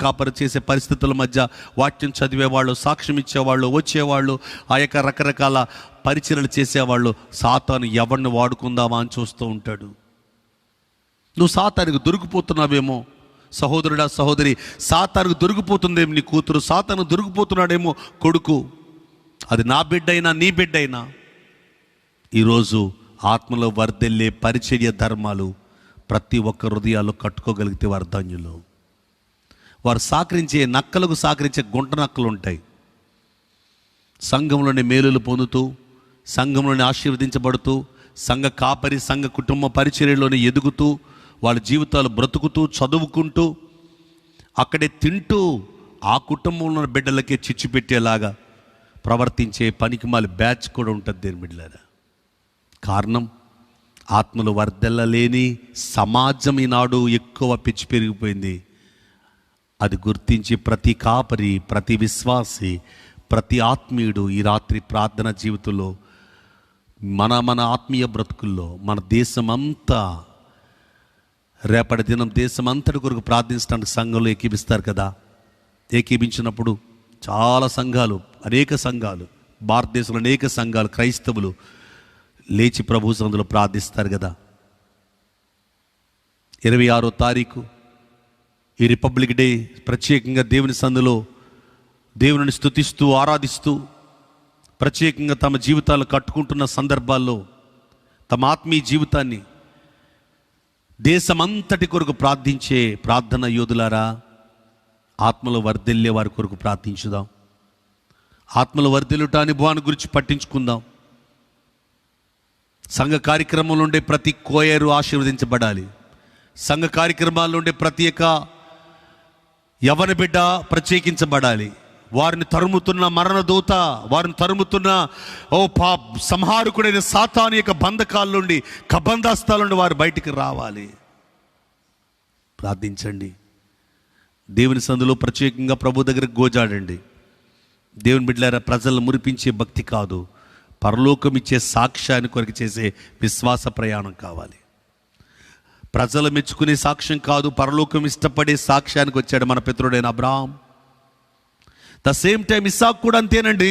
కాపరి చేసే పరిస్థితుల మధ్య వాక్యం చదివేవాళ్ళు, సాక్ష్యం ఇచ్చేవాళ్ళు, వచ్చేవాళ్ళు, ఆ యొక్క రకరకాల పరిచర్యలు చేసేవాళ్ళు. సాతాను ఎవరిని వాడుకుందామా అని చూస్తూ ఉంటాడు. నువ్వు సాతానికి దొరికిపోతున్నావేమో సహోదరుడా, సహోదరి, సాతానికి దొరికిపోతుందేమో నీ కూతురు, సాతాను దొరికిపోతున్నాడేమో కొడుకు. అది నా బిడ్డైనా నీ బిడ్డైనా ఈరోజు ఆత్మలో వర్ధిల్లే పరిచర్య ధర్మాలు ప్రతి ఒక్క హృదయాల్లో కట్టుకోగలిగితే వారు ధన్యులు. వారు నక్కలకు సహకరించే గుంట నక్కలు ఉంటాయి. సంఘంలోని మేలులు పొందుతూ, సంఘంలోని ఆశీర్వదించబడుతూ, సంఘ కాపరి, సంఘ కుటుంబ పరిచర్యలోని ఎదుగుతూ, వాళ్ళ జీవితాలు బ్రతుకుతూ, చదువుకుంటూ, అక్కడే తింటూ, ఆ కుటుంబంలో బిడ్డలకే చిచ్చు పెట్టేలాగా ప్రవర్తించే పనికిమాలి బ్యాచ్ కూడా ఉంటుంది దేని బిడ్డలారా. కారణం, ఆత్మలు వర్ధిల్లలేని సమాజం ఈనాడు ఎక్కువ పిచ్చి పెరిగిపోయింది. అది గుర్తించి ప్రతి కాపరి, ప్రతి విశ్వాసి, ప్రతి ఆత్మీయుడు ఈ రాత్రి ప్రార్థన జీవితంలో మన ఆత్మీయ బ్రతుకుల్లో మన దేశమంతా రేపటి దినం దేశమంతటి కొరకు ప్రార్థించడానికి సంఘంలో ఏకీపిస్తారు కదా. ఏకీపించినప్పుడు చాలా సంఘాలు, అనేక సంఘాలు, భారతదేశంలో అనేక సంఘాలు, క్రైస్తవులు లేచి ప్రభు సన్నిధిలో ప్రార్థిస్తారు కదా. 26వ తారీఖు ఈ రిపబ్లిక్ డే ప్రత్యేకంగా దేవుని సన్నిధిలో దేవుని స్తుతిస్తూ, ఆరాధిస్తూ, ప్రత్యేకంగా తమ జీవితాలు కట్టుకుంటున్న సందర్భాల్లో తమ ఆత్మీయ జీవితాన్ని దేశమంతటి కొరకు ప్రార్థించే ప్రార్థన యోధులారా, ఆత్మలో వర్ధిల్లే వారి కొరకు ప్రార్థించుదాం. ఆత్మలో వర్ధిల్లుట అనుభవాన్ని గురించి పట్టించుకుందాం. సంఘ కార్యక్రమంలో ఉండే ప్రతి కోయరు ఆశీర్వదించబడాలి. సంఘ కార్యక్రమాల్లో ఉండే ప్రతి ఒక్క యవ్వన బిడ్డ ప్రత్యేకించబడాలి. వారిని తరుముతున్న మరణదూత, వారిని తరుముతున్న సంహారకుడైన సాతాను యొక్క బంధకాల నుండి, కబంధాస్తాల నుండి వారు బయటికి రావాలి. ప్రార్థించండి. దేవుని సందులో ప్రత్యేకంగా ప్రభు దగ్గరికి గోజాడండి. దేవుని బిడ్డలారా, ప్రజలను మురిపించే భక్తి కాదు, పరలోకం ఇచ్చే సాక్ష్యాన్ని కొరకు చేసే విశ్వాస ప్రయాణం కావాలి. ప్రజలు మెచ్చుకునే సాక్ష్యం కాదు, పరలోకం ఇష్టపడే సాక్ష్యానికి వచ్చాడు మన పితరుడైన అబ్రహాం. ద సేమ్ టైం ఇస్సాకు కూడా అంతేనండి.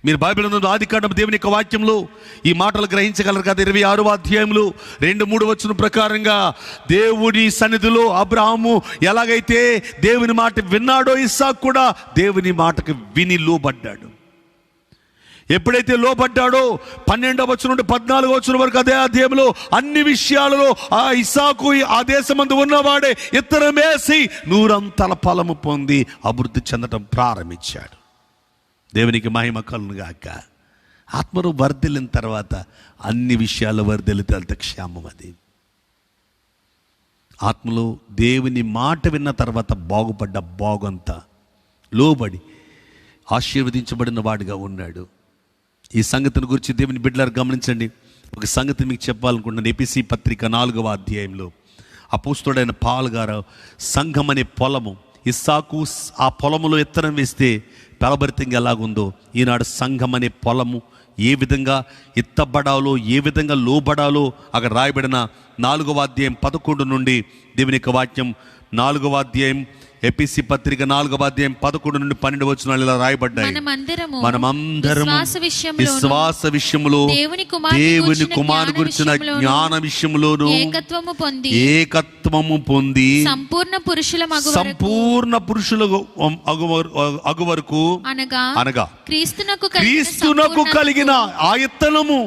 మీరు బైబిల్ ఆదికాండం దేవుని యొక్క వాక్యంలో ఈ మాటలు గ్రహించగలరు కదా. 26వ అధ్యాయంలో 2-3 వచనం ప్రకారంగా దేవుని సన్నిధిలో అబ్రహాము ఎలాగైతే దేవుని మాట విన్నాడో, ఇస్సాకు కూడా దేవుని మాటకు విని లోబడ్డాడు. ఎప్పుడైతే లోబడ్డాడో 12వ వచనం నుండి 14వ వచనం వరకు అదే అధ్యాయంలో అన్ని విషయాలలో ఆ ఇస్సాకు ఆ దేశమందు ఉన్నవాడే ఇత్తనమేసి 100 ఫలము పొంది అభివృద్ధి చెందడం ప్రారంభించాడు. దేవునికి మహిమ కలుగును గాక. ఆత్మను వర్ధిల్లిన తర్వాత అన్ని విషయాలు వర్ధిల్లితే అంత క్షేమం. అది ఆత్మలో దేవుని మాట విన్న తర్వాత బాగుపడ్డ బాగంతా లోబడి ఆశీర్వదించబడిన వాడిగా ఉన్నాడు. ఈ సంగతిని గురించి దేవుని బిడ్డలారు గమనించండి. ఒక సంగతి మీకు చెప్పాలనుకుంటున్నాను. ఎపిసి పత్రిక 4వ అధ్యాయంలో అపోస్తలుడైన పౌలు గారు సంఘం అనే పొలము, ఇస్సాకు ఆ పొలములో విత్తనం వేస్తే ఫలభరితంగా ఎలాగుందో, ఈనాడు సంఘం అనే పొలము ఏ విధంగా ఎత్తబడాలో, ఏ విధంగా లోబడాలో అక్కడ రాయబడిన 4వ అధ్యాయం 11 నుండి దేవుని యొక్క వాక్యం 4వ అధ్యాయం ఎపిసి పత్రిక 4వ అధ్యాయం 11 నుండి 12 వచనాలు ఇలా రాయబడ్డాయి. మనమందరం విశ్వాస విషయములో దేవుని కుమారుని గురించిన జ్ఞాన విషయములోను ఏకత్వము పొంది సంపూర్ణ పురుషుల అగు వరకు అనగా క్రీస్తునకు కలిగిన ఆ విత్తనము,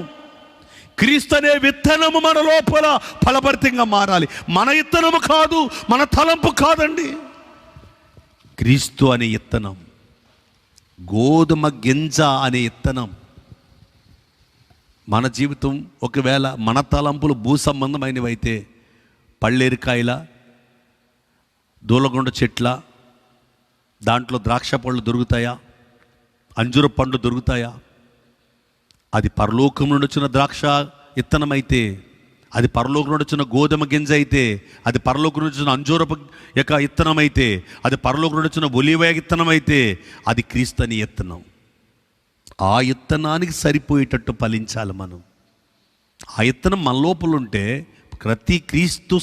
క్రీస్తు అనే విత్తనము మన లోపల ఫలభరితంగా మారాలి. మన విత్తనము కాదు, మన తలంపు కాదండి. క్రీస్తు అనే విత్తనం, గోధుమ గింజ అనే విత్తనం. మన జీవితం ఒకవేళ మన తలంపులు భూ సంబంధమైనవైతే పళ్ళేరికాయల, దూలగొండ చెట్ల, దాంట్లో ద్రాక్ష పళ్ళు దొరుకుతాయా, అంజూర పండ్లు దొరుకుతాయా? అది పరలోకం నుండి వచ్చిన ద్రాక్ష విత్తనమైతే, అది పరలోకం నుండి వచ్చిన గోధుమ గింజ అయితే, అది పరలోకం నుండి వచ్చిన అంజూరపు యొక్క విత్తనం అయితే, అది పరలోకం నుండి వచ్చిన ఒలీవ విత్తనం అయితే, అది క్రీస్తు అని విత్తనం. ఆ విత్తనానికి సరిపోయేటట్టు ఫలించాలి మనం. ఆ విత్తనం మన లోపల ఉంటే ప్రతి క్రీస్తు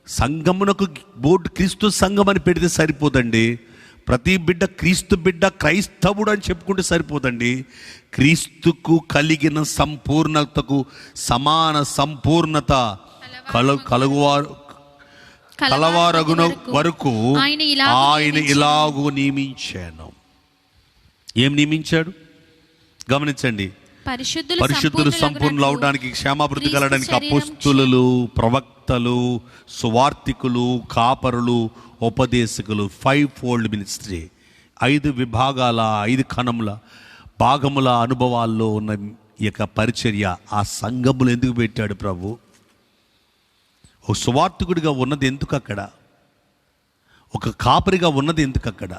సంఘమునకు బోర్డు క్రీస్తు సంఘం అని పెడితే సరిపోదండి. ప్రతి బిడ్డ క్రీస్తు బిడ్డ, క్రైస్తవుడు అని చెప్పుకుంటే సరిపోదండి. క్రీస్తుకు కలిగిన సంపూర్ణతకు సమాన సంపూర్ణత కలవారగున వరకు ఆయన ఇలాగూ నియమించాను. ఏం నియమించాడు? గమనించండి. పరిశుద్ధులు సంపూర్ణులు అవడానికి, క్షేమాభివృద్ధి కలగడానికి అపోస్తులు, ప్రవక్తలు, సువార్తికులు, కాపరులు, ఉపదేశకులు, 5-fold మినిస్ట్రీ, 5 విభాగాల, 5 కణముల భాగముల అనుభవాల్లో ఉన్న ఈ యొక్క పరిచర్య ఆ సంఘములు ఎందుకు పెట్టాడు ప్రభు? ఒక సువార్తికుడిగా ఉన్నది ఎందుకు అక్కడ? ఒక కాపరిగా ఉన్నది ఎందుకు అక్కడ?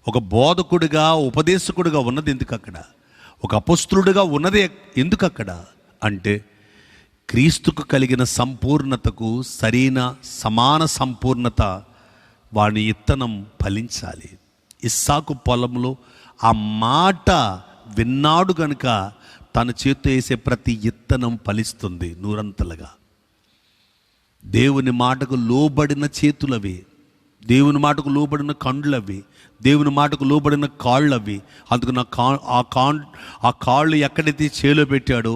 ఒక బోధకుడిగా, ఉపదేశకుడిగా ఉన్నది ఎందుకు అక్కడ? ఒక అపోస్తలుడిగా ఉన్నది ఎందుకు అక్కడ? అంటే క్రీస్తుకు కలిగిన సంపూర్ణతకు సరైన సమాన సంపూర్ణత వాని విత్తనం ఫలించాలి. ఇస్సాకు పొలంలో ఆ మాట విన్నాడు గనుక తన చేతితో వేసే ప్రతి విత్తనం ఫలిస్తుంది నూరంతలుగా. దేవుని మాటకు లోబడిన చేతులవి, దేవుని మాటకు లోబడిన కండ్లవి, దేవుని మాటకు లోబడిన కాళ్ళవి. అందుకు ఆ కాళ్ళు ఎక్కడైతే చేలో పెట్టాడో,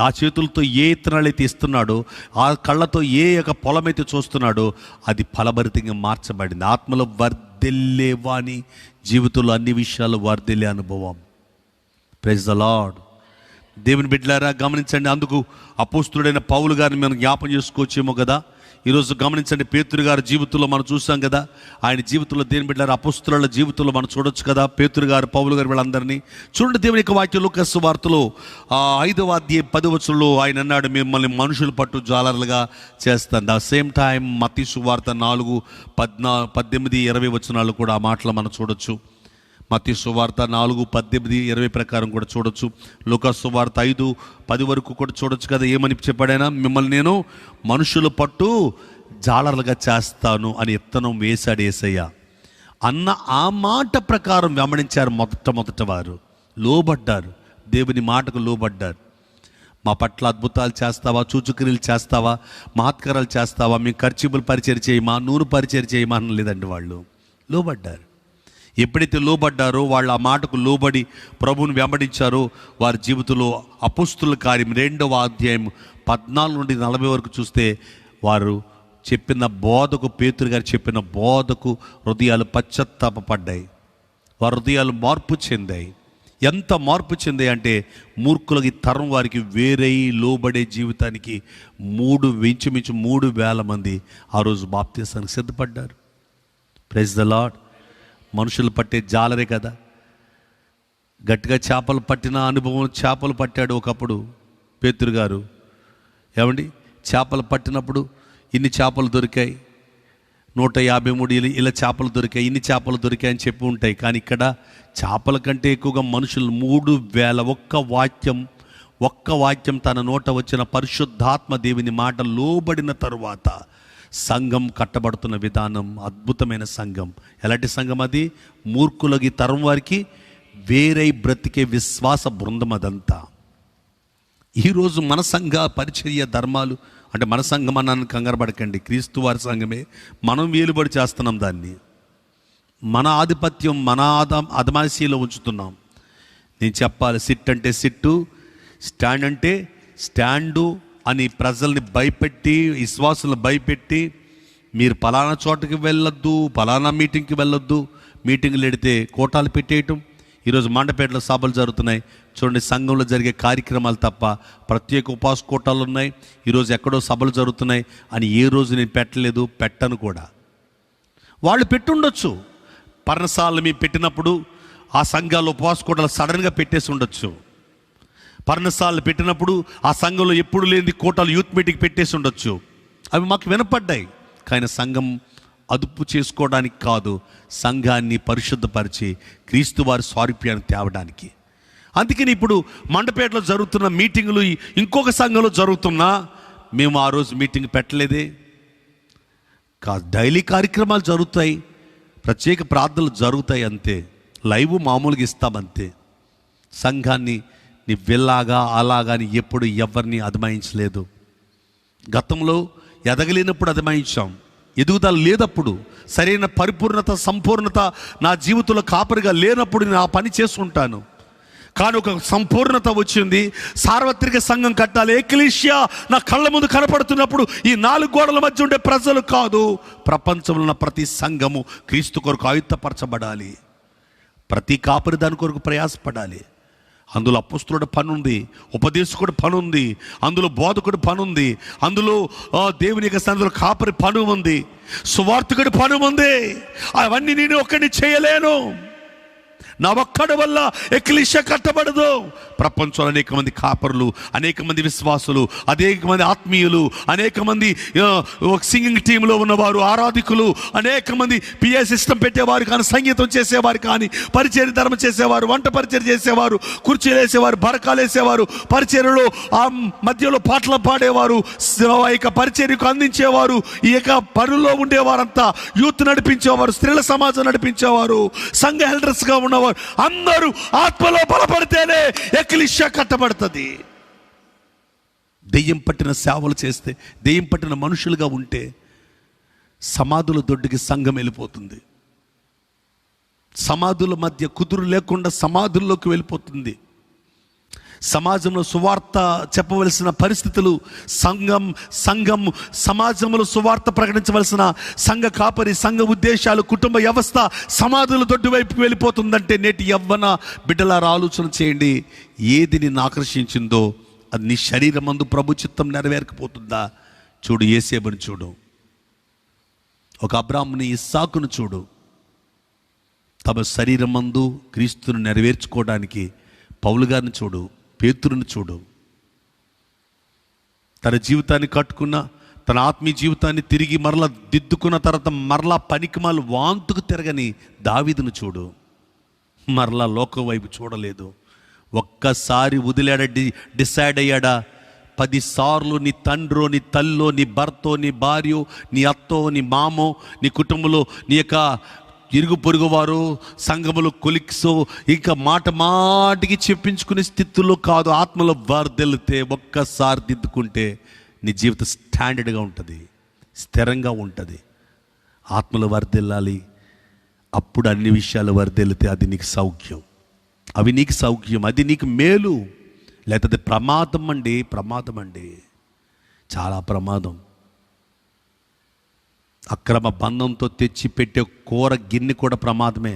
ఆ చేతులతో ఏ ఇత్తనాలు అయితే ఇస్తున్నాడో, ఆ కళ్ళతో ఏ యొక్క పొలమైతే చూస్తున్నాడో అది ఫలభరితంగా మార్చబడింది. ఆత్మలో వర్ధిల్లే వాని జీవితంలో అన్ని విషయాలు వర్ధిల్లే అనుభవం. Praise the lord. దేవుని బిడ్డలారా గమనించండి. అందుకు అపోస్తలుడైన పౌలు గారిని మనం జ్ఞాపం చేసుకోవచ్చేమో కదా. ఈరోజు గమనించండి, పేతురు గారి జీవితంలో మనం చూసాం కదా. ఆయన జీవితంలో దేవుని బిడ్డలారా అపోస్తలుల జీవితంలో మనం చూడొచ్చు కదా. పేతురు గారు, పౌలు గారు వీళ్ళందరినీ చూడండి. దేవుని యొక్క వాక్యం లూకా సువార్తలో 5వ అధ్యాయం 10వ వచనంలో ఆయన అన్నాడు, మిమ్మల్ని మనుషులు పట్టు జాలరులుగా చేస్తాను. ద సేమ్ టైం మత్తయి సువార్త 4:18-20 వచనాలు కూడా ఆ మాటలు మనం చూడొచ్చు. మత్తయి సువార్త 4:18-20 ప్రకారం కూడా చూడొచ్చు. లూకా సువార్త 5:10 వరకు కూడా చూడొచ్చు కదా. ఏమని చెప్పాడైనా, మిమ్మల్ని నేను మనుషులు పట్టు జాలర్లుగా చేస్తాను అని విత్తనం వేశాడు యేసయ్య అన్న ఆ మాట ప్రకారం వెంబడించారు మొదట వారు. లోబడ్డారు, దేవుని మాటకు లోబడ్డారు. మా పట్ల అద్భుతాలు చేస్తావా, సూచక్రియలు చేస్తావా, మహత్కారాలు చేస్తావా, మేము ఖర్చుబులు పరిచయం చేయమా, నూనె పరిచయం చేయమా అనలేదండి. వాళ్ళు లోబడ్డారు. ఎప్పుడైతే లోబడ్డారో, వాళ్ళు ఆ మాటకు లోబడి ప్రభువుని వెంబడించారో, వారి జీవితంలో అపోస్తలుల కార్యం 2వ అధ్యాయం 14 నుండి 40 వరకు చూస్తే వారు చెప్పిన బోధకు, పేతురు గారు చెప్పిన బోధకు హృదయాలు పశ్చాత్తాపడ్డాయి. వారి హృదయాలు మార్పు చెందాయి. ఎంత మార్పు చెందాయి అంటే, మూర్ఖులకి తరం వారికి వేరే లోబడే జీవితానికి ఇంచుమించు 3,000 మంది ఆ రోజు బాప్తీసానికి సిద్ధపడ్డారు. Praise the Lord. మనుషులు పట్టే జాలరే కదా. గట్టిగా చేపలు పట్టిన అనుభవం, చేపలు పట్టాడు ఒకప్పుడు పేతురు గారు. ఏమండి, చేపలు పట్టినప్పుడు ఇన్ని చేపలు దొరికాయి, 153 ఇలా చేపలు దొరికాయి, ఇన్ని చేపలు దొరికాయి అని చెప్పి ఉంటాయి. కానీ ఇక్కడ చేపల కంటే ఎక్కువగా మనుషులు 3,000. ఒక్క వాక్యం, ఒక్క వాక్యం తన నోట వచ్చిన పరిశుద్ధాత్మ దేవుని మాట లోబడిన తరువాత సంఘం కట్టబడుతున్న విధానం అద్భుతమైన సంఘం. ఎలాంటి సంఘం అది? మూర్ఖులకి తరం వారికి వేరై బ్రతికే విశ్వాస బృందం అదంతా. ఈరోజు మన సంఘ పరిచర్య ధర్మాలు అంటే మన సంఘం అన్నాను, కంగారు పడకండి, క్రీస్తు వారి సంఘమే. మనం వేలుబడి చేస్తున్నాం, దాన్ని మన ఆధిపత్యం మన అదమాశీలో ఉంచుతున్నాం. నేను చెప్పాలి, సిట్ అంటే సిట్టు, స్టాండ్ అంటే స్టాండు అని ప్రజల్ని భయపెట్టి, విశ్వాసులను భయపెట్టి, మీరు పలానా చోటకి వెళ్ళొద్దు, పలానా మీటింగ్కి వెళ్ళొద్దు, మీటింగ్లు పెడితే కోటాలు పెట్టేయటం. ఈరోజు మండపేటలో సభలు జరుగుతున్నాయి చూడండి, సంఘంలో జరిగే కార్యక్రమాలు తప్ప ప్రత్యేక ఉపాస కోటాలు ఉన్నాయి. ఈరోజు ఎక్కడో సభలు జరుగుతున్నాయి అని ఏ రోజు నేను పెట్టలేదు, పెట్టను కూడా. వాళ్ళు పెట్టుండొచ్చు, పర్ణశాలను మీ పెట్టినప్పుడు ఆ సంఘాలు ఉపవాస కోటాలు సడన్గా పెట్టేసి ఉండొచ్చు. పర్ణశాలను పెట్టినప్పుడు ఆ సంఘంలో ఎప్పుడు లేని కోటాలు యూత్ మీటింగ్ పెట్టేసి ఉండొచ్చు. అవి మాకు వినపడ్డాయి. కానీ సంఘం అదుపు చేసుకోవడానికి కాదు, సంఘాన్ని పరిశుద్ధపరిచి క్రీస్తు వారి స్వారూప్యాన్ని తేవడానికి. అందుకని ఇప్పుడు మండపేటలో జరుగుతున్న మీటింగులు ఇంకొక సంఘంలో జరుగుతున్నా మేము ఆ రోజు మీటింగ్ పెట్టలేదే. డైలీ కార్యక్రమాలు జరుగుతాయి, ప్రత్యేక ప్రార్థనలు జరుగుతాయి, అంతే. లైవ్ మామూలుగా ఇస్తామంతే. సంఘాన్ని నీ వెళ్ళాగా అలాగా అని ఎప్పుడు ఎవరిని అదమాయించలేదు. గతంలో ఎదగలేనప్పుడు అదమాయించాం, ఎదుగుదల లేనప్పుడు, సరైన పరిపూర్ణత సంపూర్ణత నా జీవితంలో కాపరిగా లేనప్పుడు నేను ఆ పని చేసుకుంటాను. కానీ ఒక సంపూర్ణత వచ్చింది, సార్వత్రిక సంఘం కట్టాలి, ఎక్లీషియా నా కళ్ళ ముందు కనపడుతున్నప్పుడు ఈ 4 గోడల మధ్య ఉండే ప్రజలు కాదు, ప్రపంచంలో ఉన్న ప్రతి సంఘము క్రీస్తు కొరకు ఆయుత్తపరచబడాలి. ప్రతి కాపరి దాని కొరకు ప్రయాసపడాలి. అందులో అపొస్తలుడి పని ఉంది, ఉపదేశకుడి పని ఉంది, అందులో బోధకుడి పని ఉంది, అందులో దేవుని యొక్క సన్నిధిలో కాపరి పని ఉంది, సువార్తికుడి పని ఉంది. అవన్నీ నేను ఒక్కడిని చేయలేను. నా ఒక్కడి వల్ల ఎక్లీషియా కట్టబడదు. ప్రపంచంలో అనేక మంది కాపరులు, అనేక మంది విశ్వాసులు, అనేక మంది ఆత్మీయులు, అనేక మంది సింగింగ్ టీంలో ఉన్నవారు, ఆరాధికులు, అనేక మంది పిఏ సిస్టమ్ పెట్టేవారు కానీ, సంగీతం చేసేవారు కానీ, పరిచర్య ధర్మం చేసేవారు, వంట పరిచర్య చేసేవారు, కుర్చీలు వేసేవారు, బరకాలు వేసేవారు, పరిచర్యలో ఆ మధ్యలో పాటలు పాడేవారు, ఈ యొక్క పరిచర్యకు అందించేవారు, ఈ యొక్క పనుల్లో ఉండేవారంతా, యూత్ నడిపించేవారు, స్త్రీల సమాజం నడిపించేవారు, సంఘ హెల్డర్స్గా ఉన్నవారు, అందరూ ఆత్మలో బలపడితేనే ఎక్లీషియా కట్టబడుతుంది. దెయ్యం పట్టిన సేవలు చేస్తే, దెయ్యం పట్టిన మనుషులుగా ఉంటే సమాధుల దొడ్డికి సంఘం వెళ్ళిపోతుంది. సమాధుల మధ్య కుదురు లేకుండా సమాధుల్లోకి వెళ్ళిపోతుంది. సమాజంలో సువార్త చెప్పవలసిన పరిస్థితులు, సంఘం సమాజంలో సువార్త ప్రకటించవలసిన సంఘ కాపరి, సంఘ ఉద్దేశాలు, కుటుంబ వ్యవస్థ సమాధుల దొడ్డి వైపుకి వెళ్ళిపోతుందంటే నేటి యవ్వన బిడ్డలారా ఆలోచన చేయండి. ఏది నిన్ను ఆకర్షించిందో అది నీ శరీరమందు ప్రభు చిత్తం నెరవేరకపోతుందా? చూడు, యేసేపుని చూడు, ఒక అబ్రాహాముని, ఇస్సాకును చూడు. తమ శరీరమందు క్రీస్తును నెరవేర్చుకోవడానికి పౌలు గారిని చూడు, పేతురుని చూడు. తన జీవితాన్ని కట్టుకున్న, తన ఆత్మీయ జీవితాన్ని తిరిగి మరలా దిద్దుకున్న తర్వాత మరలా పనికిమాలు వాంతుకు తిరగని దావీదును చూడు. మరలా లోకం వైపు చూడలేదు. ఒక్కసారి వదిలాడా, డిసైడ్ అయ్యాడా? 10 సార్లు నీ తండ్రో, నీ తల్లో, నీ భర్తో, నీ భార్యో, నీ అత్తో, నీ మామో, నీ కుటుంబంలో నీ యొక్క ఇరుగు పొరుగు వారు, సంఘములు, కొలిక్సో, ఇంకా మాటికి చెప్పించుకునే స్థితిలో కాదు. ఆత్మలో వర్ధిల్లితే, ఒక్కసారి దిద్దుకుంటే నీ జీవితం స్టాండర్డ్గా ఉంటుంది, స్థిరంగా ఉంటుంది. ఆత్మలో వర్ధిల్లాలి, అప్పుడు అన్ని విషయాలు వర్ధిల్లితే అది నీకు సౌఖ్యం, అవి నీకు సౌఖ్యం, అది నీకు మేలు. లేకపోతే ప్రమాదం అండి, చాలా ప్రమాదం. అక్రమ బంధంతో తెచ్చి పెట్టే కూర గిన్నె కూడా ప్రమాదమే.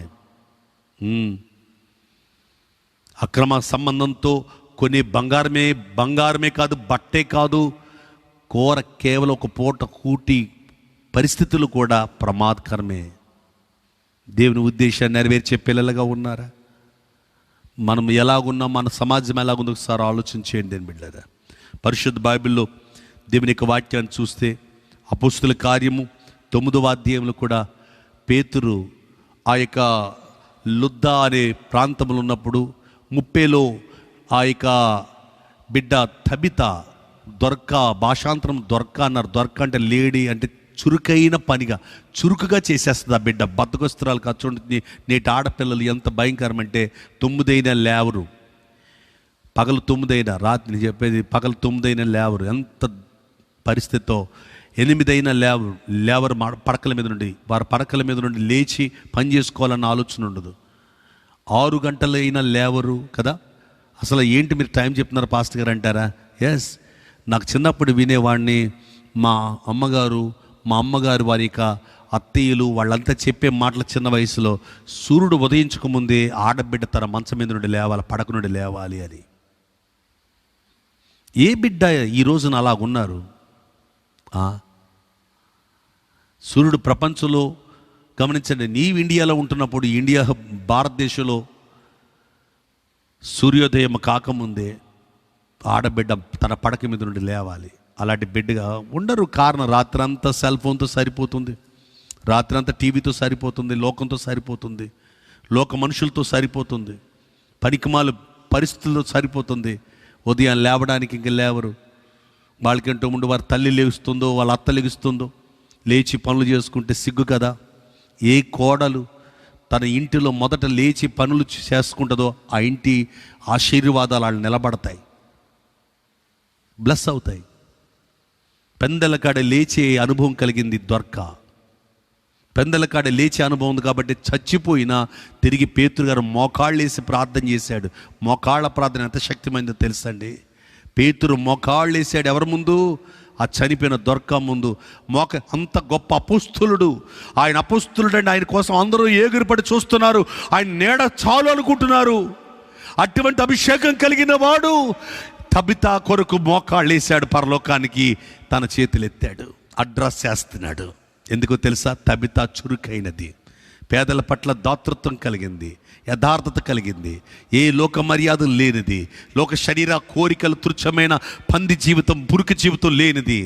అక్రమ సంబంధంతో కొన్ని బంగారమే కాదు, బట్టే కాదు, కూర కేవలం ఒక పూట కూటి పరిస్థితులు కూడా ప్రమాదకరమే. దేవుని ఉద్దేశాన్ని నెరవేర్చే పిల్లలుగా ఉన్నారా? మనం ఎలాగున్నాం, మన సమాజం ఎలాగుందో ఒకసారి ఆలోచించేయండి బిడ్డలారా. పరిశుద్ధ బైబిల్లో దేవుని యొక్క వాక్యాన్ని చూస్తే అపోస్తుల కార్యము 9వ అధ్యాయంలో కూడా పేతురు ఆ యొక్క లుద్దా అనే ప్రాంతంలో ఉన్నప్పుడు, ముప్పేలో ఆ యొక్క బిడ్డ తబిత, దొర్క, భాషాంతరం దొర్క అన్నారు. దొర్క అంటే లేడీ, అంటే చురుకైన పనిగా, చురుకుగా చేసేస్తుంది ఆ బిడ్డ. బద్దకొస్తురాలు చూడండి. నేటి ఆడపిల్లలు ఎంత భయంకరమంటే 9 అయినా లేవరు, పగలు 9 అయినా, రాత్రి చెప్పేది పగలు 9 అయినా లేవరు. ఎంత పరిస్థితితో 8 అయినా లేవరు పడకల మీద నుండి. వారి పడకల మీద నుండి లేచి పని చేసుకోవాలన్న ఆలోచన ఉండదు. 6 గంటలైనా లేవరు కదా. అసలు ఏంటి మీరు టైం చెప్తున్నారు పాస్టర్ గారు అంటారా? ఎస్, నాకు చిన్నప్పుడు వినేవాడిని. మా అమ్మగారు వారి యొక్క అత్తయ్యలు వాళ్ళంతా చెప్పే మాటలు చిన్న వయసులో, సూర్యుడు ఉదయించకముందే ఆడబిడ్డ తన మంచం మీద నుండి లేవాలి, పడక నుండి లేవాలి అని. ఏ బిడ్డ ఈ రోజున అలాగున్నారు? సూర్యుడు ప్రపంచంలో గమనించండి. నీవు ఇండియాలో ఉంటున్నప్పుడు, భారతదేశంలో సూర్యోదయం కాకముందే ఆడబిడ్డ తన పడక మీద నుండి లేవాలి. అలాంటి బిడ్డగా ఉండరు. కారణం, రాత్రంతా సెల్ ఫోన్తో సరిపోతుంది, రాత్రంతా టీవీతో సరిపోతుంది, లోకంతో సరిపోతుంది, లోక మనుషులతో సరిపోతుంది, పనికిమాల పరిస్థితుల్లో సరిపోతుంది. ఉదయం లేవడానికి ఇంక లేవరు. వాళ్ళకంటూ ముందు వారి తల్లి లేస్తుందో, వాళ్ళ అత్త లెగుస్తుందో, లేచి పనులు చేసుకుంటే సిగ్గు కదా. ఏ కోడలు తన ఇంటిలో మొదట లేచి పనులు చేసుకుంటుందో ఆ ఇంటి ఆశీర్వాదాలు వాళ్ళు నిలబడతాయి, బ్లెస్ అవుతాయి. పెందెలకాడ లేచే అనుభవం కలిగింది దొర్క. పెందెలకాడ లేచే అనుభవం ఉంది కాబట్టి చచ్చిపోయినా తిరిగి పేతురు గారు మోకాళ్ళేసి ప్రార్థన చేశాడు. మోకాళ్ళ ప్రార్థన ఎంత శక్తిమైందో తెలుసండి. పేతురు మోకాళ్ళు వేసాడు. ఎవరి ముందు? ఆ చనిపోయిన దొర్క ముందు. అంత గొప్ప అపోస్తులుడు ఆయన. అపోస్తులుడు అండి. ఆయన కోసం అందరూ ఎగిరిపడి చూస్తున్నారు. ఆయన నీడ చాలు అనుకుంటున్నారు. అటువంటి అభిషేకం కలిగిన వాడు తబిత కొరకు మోకాళ్ళు వేసాడు. పరలోకానికి తన చేతులు ఎత్తాడు, అడ్రస్ చేస్తున్నాడు. ఎందుకో తెలుసా? తబిత చురుకైనది, పేదల పట్ల దాతృత్వం కలిగింది, యథార్థత కలిగింది, ఏ లోక మర్యాదలు లేనిది, లోక శరీర కోరికలు, తుచ్చమైన పంది జీవితం, పురుకు జీవితం లేనిది.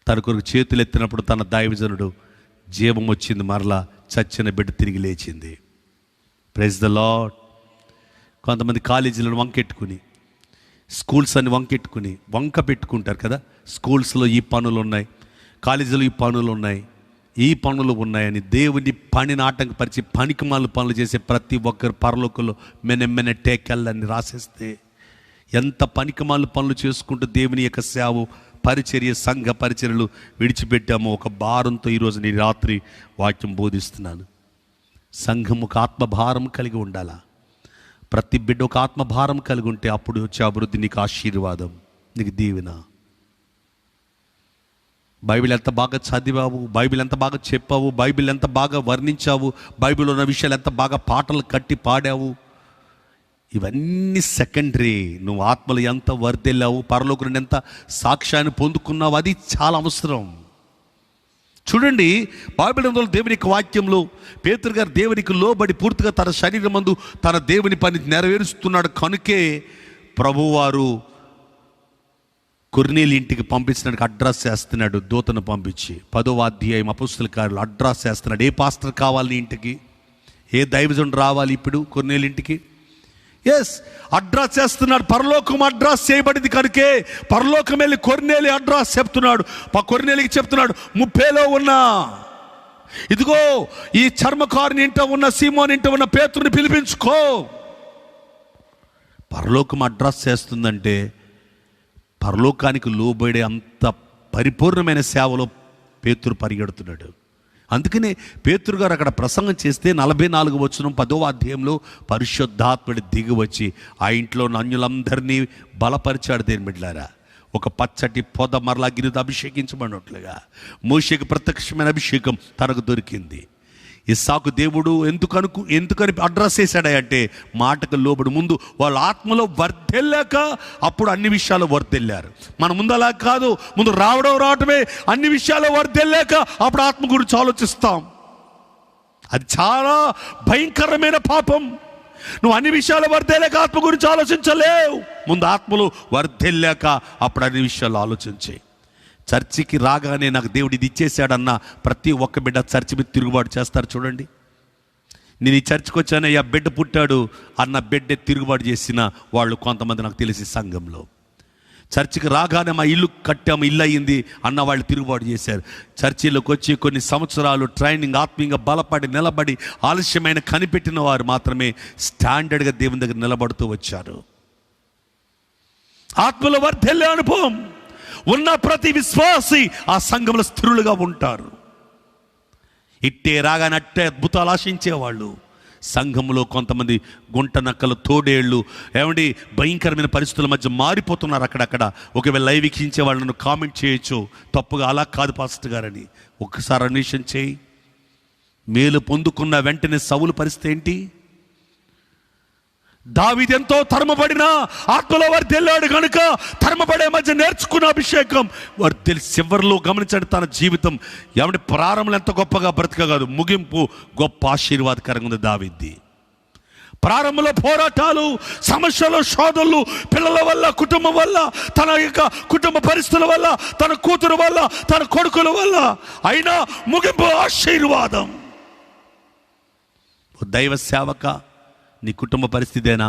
తన కొరకు చేతులు ఎత్తినప్పుడు తన దైవజనుడు జీవం వచ్చింది, మరలా చచ్చిన బిడ్డ తిరిగి లేచింది. Praise the lord. కొంతమంది కాలేజీలను వంకెట్టుకుని, స్కూల్స్ అని వంకెట్టుకుని వంక పెట్టుకుంటారు కదా. స్కూల్స్లో ఈ పనులు ఉన్నాయి, కాలేజీలో ఈ పనులు ఉన్నాయి, ఈ పనులు ఉన్నాయని దేవుని పనిని ఆటంకపరిచి పనికిమాల పనులు చేసే ప్రతి ఒక్కరు పరలోకంలో మెనెమ్మెన టేకెళ్ళని రాసేస్తే ఎంత పనికిమాల పనులు చేసుకుంటూ దేవుని యొక్క సేవ, పరిచర్య, సంఘ పరిచర్యలు విడిచిపెట్టామో ఒక భారంతో ఈరోజు నేను రాత్రి వాక్యం బోధిస్తున్నాను. సంఘం ఒక ఆత్మభారం కలిగి ఉండాలా. ప్రతి బిడ్డ ఒక ఆత్మభారం కలిగి ఉంటే అప్పుడు వచ్చే అభివృద్ధి, నీకు ఆశీర్వాదం, నీకు దీవెన. బైబిల్ ఎంత బాగా చదివావు, బైబిల్ ఎంత బాగా చెప్పావు, బైబిల్ ఎంత బాగా వర్ణించావు, బైబిల్లో ఉన్న విషయాలు ఎంత బాగా పాటలు కట్టి పాడావు, ఇవన్నీ సెకండరీ. నువ్వు ఆత్మలు ఎంత వర్దెళ్ళావు, పరలోకుని ఎంత సాక్ష్యాన్ని పొందుకున్నావు, అది చాలా అవసరం. చూడండి, బైబిల్ దేవుని యొక్క వాక్యంలో పేతురు గారు దేవునికి లోబడి పూర్తిగా తన శరీరం మందు తన దేవుని పని నెరవేరుస్తున్నాడు. కనుకే ప్రభువారు కొర్నేలి ఇంటికి పంపించడానికి అడ్రస్ చేస్తున్నాడు. దూతను పంపించి 10వ అధ్యాయం అపోస్తలుల కార్యాలు అడ్రస్ చేస్తున్నాడు. ఏ పాస్టర్ కావాలి ఇంటికి, ఏ దైవజనుడు రావాలి ఇప్పుడు కొర్నేలి ఇంటికి? ఎస్, అడ్రస్ చేస్తున్నాడు. పరలోకం అడ్రస్ చేయబడింది కనుకే పరలోకం వెళ్ళి కొర్నేలి అడ్రస్ చెప్తున్నాడు. కొర్నేలికి చెప్తున్నాడు, 30లో ఉన్నా, ఇదిగో ఈ చర్మకారుని ఇంట ఉన్న, సీమోని ఇంట ఉన్న పేతురుని పిలిపించుకో. పరలోకం అడ్రస్ చేస్తుందంటే పరలోకానికి లోబడే అంత పరిపూర్ణమైన సేవలో పేతురు పరిగెడుతున్నాడు. అందుకనే పేతురు గారు అక్కడ ప్రసంగం చేస్తే 44 వచనం 10వ అధ్యాయంలో పరిశుద్ధాత్ముడు దిగి వచ్చి ఆ ఇంట్లో అన్యులందరినీ బలపరిచాడు. దేని బిడ్డలారా, ఒక పచ్చటి పొద మరలా గిరితో అభిషేకించబడినట్లుగా మోషేకి ప్రత్యక్షమైన అభిషేకం తనకు దొరికింది. ఇస్సాకు దేవుడు ఎందుకని అడ్రస్ చేశాడంటే మాటకు లోబడి ముందు వాళ్ళ ఆత్మలో వర్ధెల్లాక అప్పుడు అన్ని విషయాలు వర్ధెల్లారు. మన ముందు అలా కాదు, ముందు రావడమే అన్ని విషయాలు వర్ధెల్లాక అప్పుడు ఆత్మ గురించి ఆలోచిస్తాం. అది చాలా భయంకరమైన పాపం. నువ్వు అన్ని విషయాలు వర్ధెల్లాక ఆత్మ గురించి ఆలోచించలేవు. ముందు ఆత్మలు వర్ధెల్లాక అప్పుడు అన్ని విషయాలు ఆలోచించే. చర్చికి రాగానే నాకు దేవుడు ఇది ఇచ్చేసాడన్న ప్రతి ఒక్క బిడ్డ చర్చి మీద తిరుగుబాటు చేస్తారు. చూడండి, నేను ఈ చర్చికి వచ్చానయ్యా, బిడ్డ పుట్టాడు అన్న బిడ్డే తిరుగుబాటు చేసిన వాళ్ళు కొంతమంది నాకు తెలిసి సంఘంలో. చర్చికి రాగానే మా ఇల్లు కట్టాము, ఇల్లు అయ్యింది అన్న వాళ్ళు తిరుగుబాటు చేశారు. చర్చిలోకి వచ్చి కొన్ని సంవత్సరాలు ట్రైనింగ్, ఆత్మీయంగా బలపడి నిలబడి ఆలస్యమైన కనిపెట్టిన వారు మాత్రమే స్టాండర్డ్గా దేవుని దగ్గర నిలబడుతూ వచ్చారు. ఆత్మలో వర్ధిల్లే అనుభవం ఉన్న ప్రతి విశ్వాసి ఆ సంఘంలో స్థిరులుగా ఉంటారు. ఇట్టే రాగానే అట్టే అద్భుతాలు ఆశించేవాళ్ళు. సంఘంలో కొంతమంది గుంట నక్కలు, తోడేళ్ళు, ఏమండి భయంకరమైన పరిస్థితుల మధ్య మారిపోతున్నారు అక్కడక్కడ. ఒకవేళ లైవ్ వీక్షించే వాళ్ళను కామెంట్ చేయొచ్చు, తప్పుగా అలా కాదు పాస్టర్ గారని. ఒక్కసారి అన్వేషణ చేయి. మేలు పొందుకున్న వెంటనే సౌలు పరిస్థితి ఏంటి? దావీదు ఎంతో తరమబడినా ఆత్మలో వర్ధిల్లాడు కనుక తరమబడే మధ్య నేర్చుకున్న అభిషేకం వర్ధిల్లి చివరిలో గమనించండి తన జీవితం ఏమంటే ప్రారంభంలో ఎంత గొప్పగా బ్రతకగాదు, ముగింపు గొప్ప ఆశీర్వాదకరంగా ఉంది దావీదుది. ప్రారంభంలో పోరాటాలు, సమస్యలు, శోధనలు, పిల్లల వల్ల, కుటుంబం వల్ల, తన యొక్క కుటుంబ పరిస్థితుల వల్ల, తన కూతురు వల్ల, తన కొడుకుల వల్ల, అయినా ముగింపు ఆశీర్వాదం. దైవ సేవక, నీ కుటుంబ పరిస్థితేనా?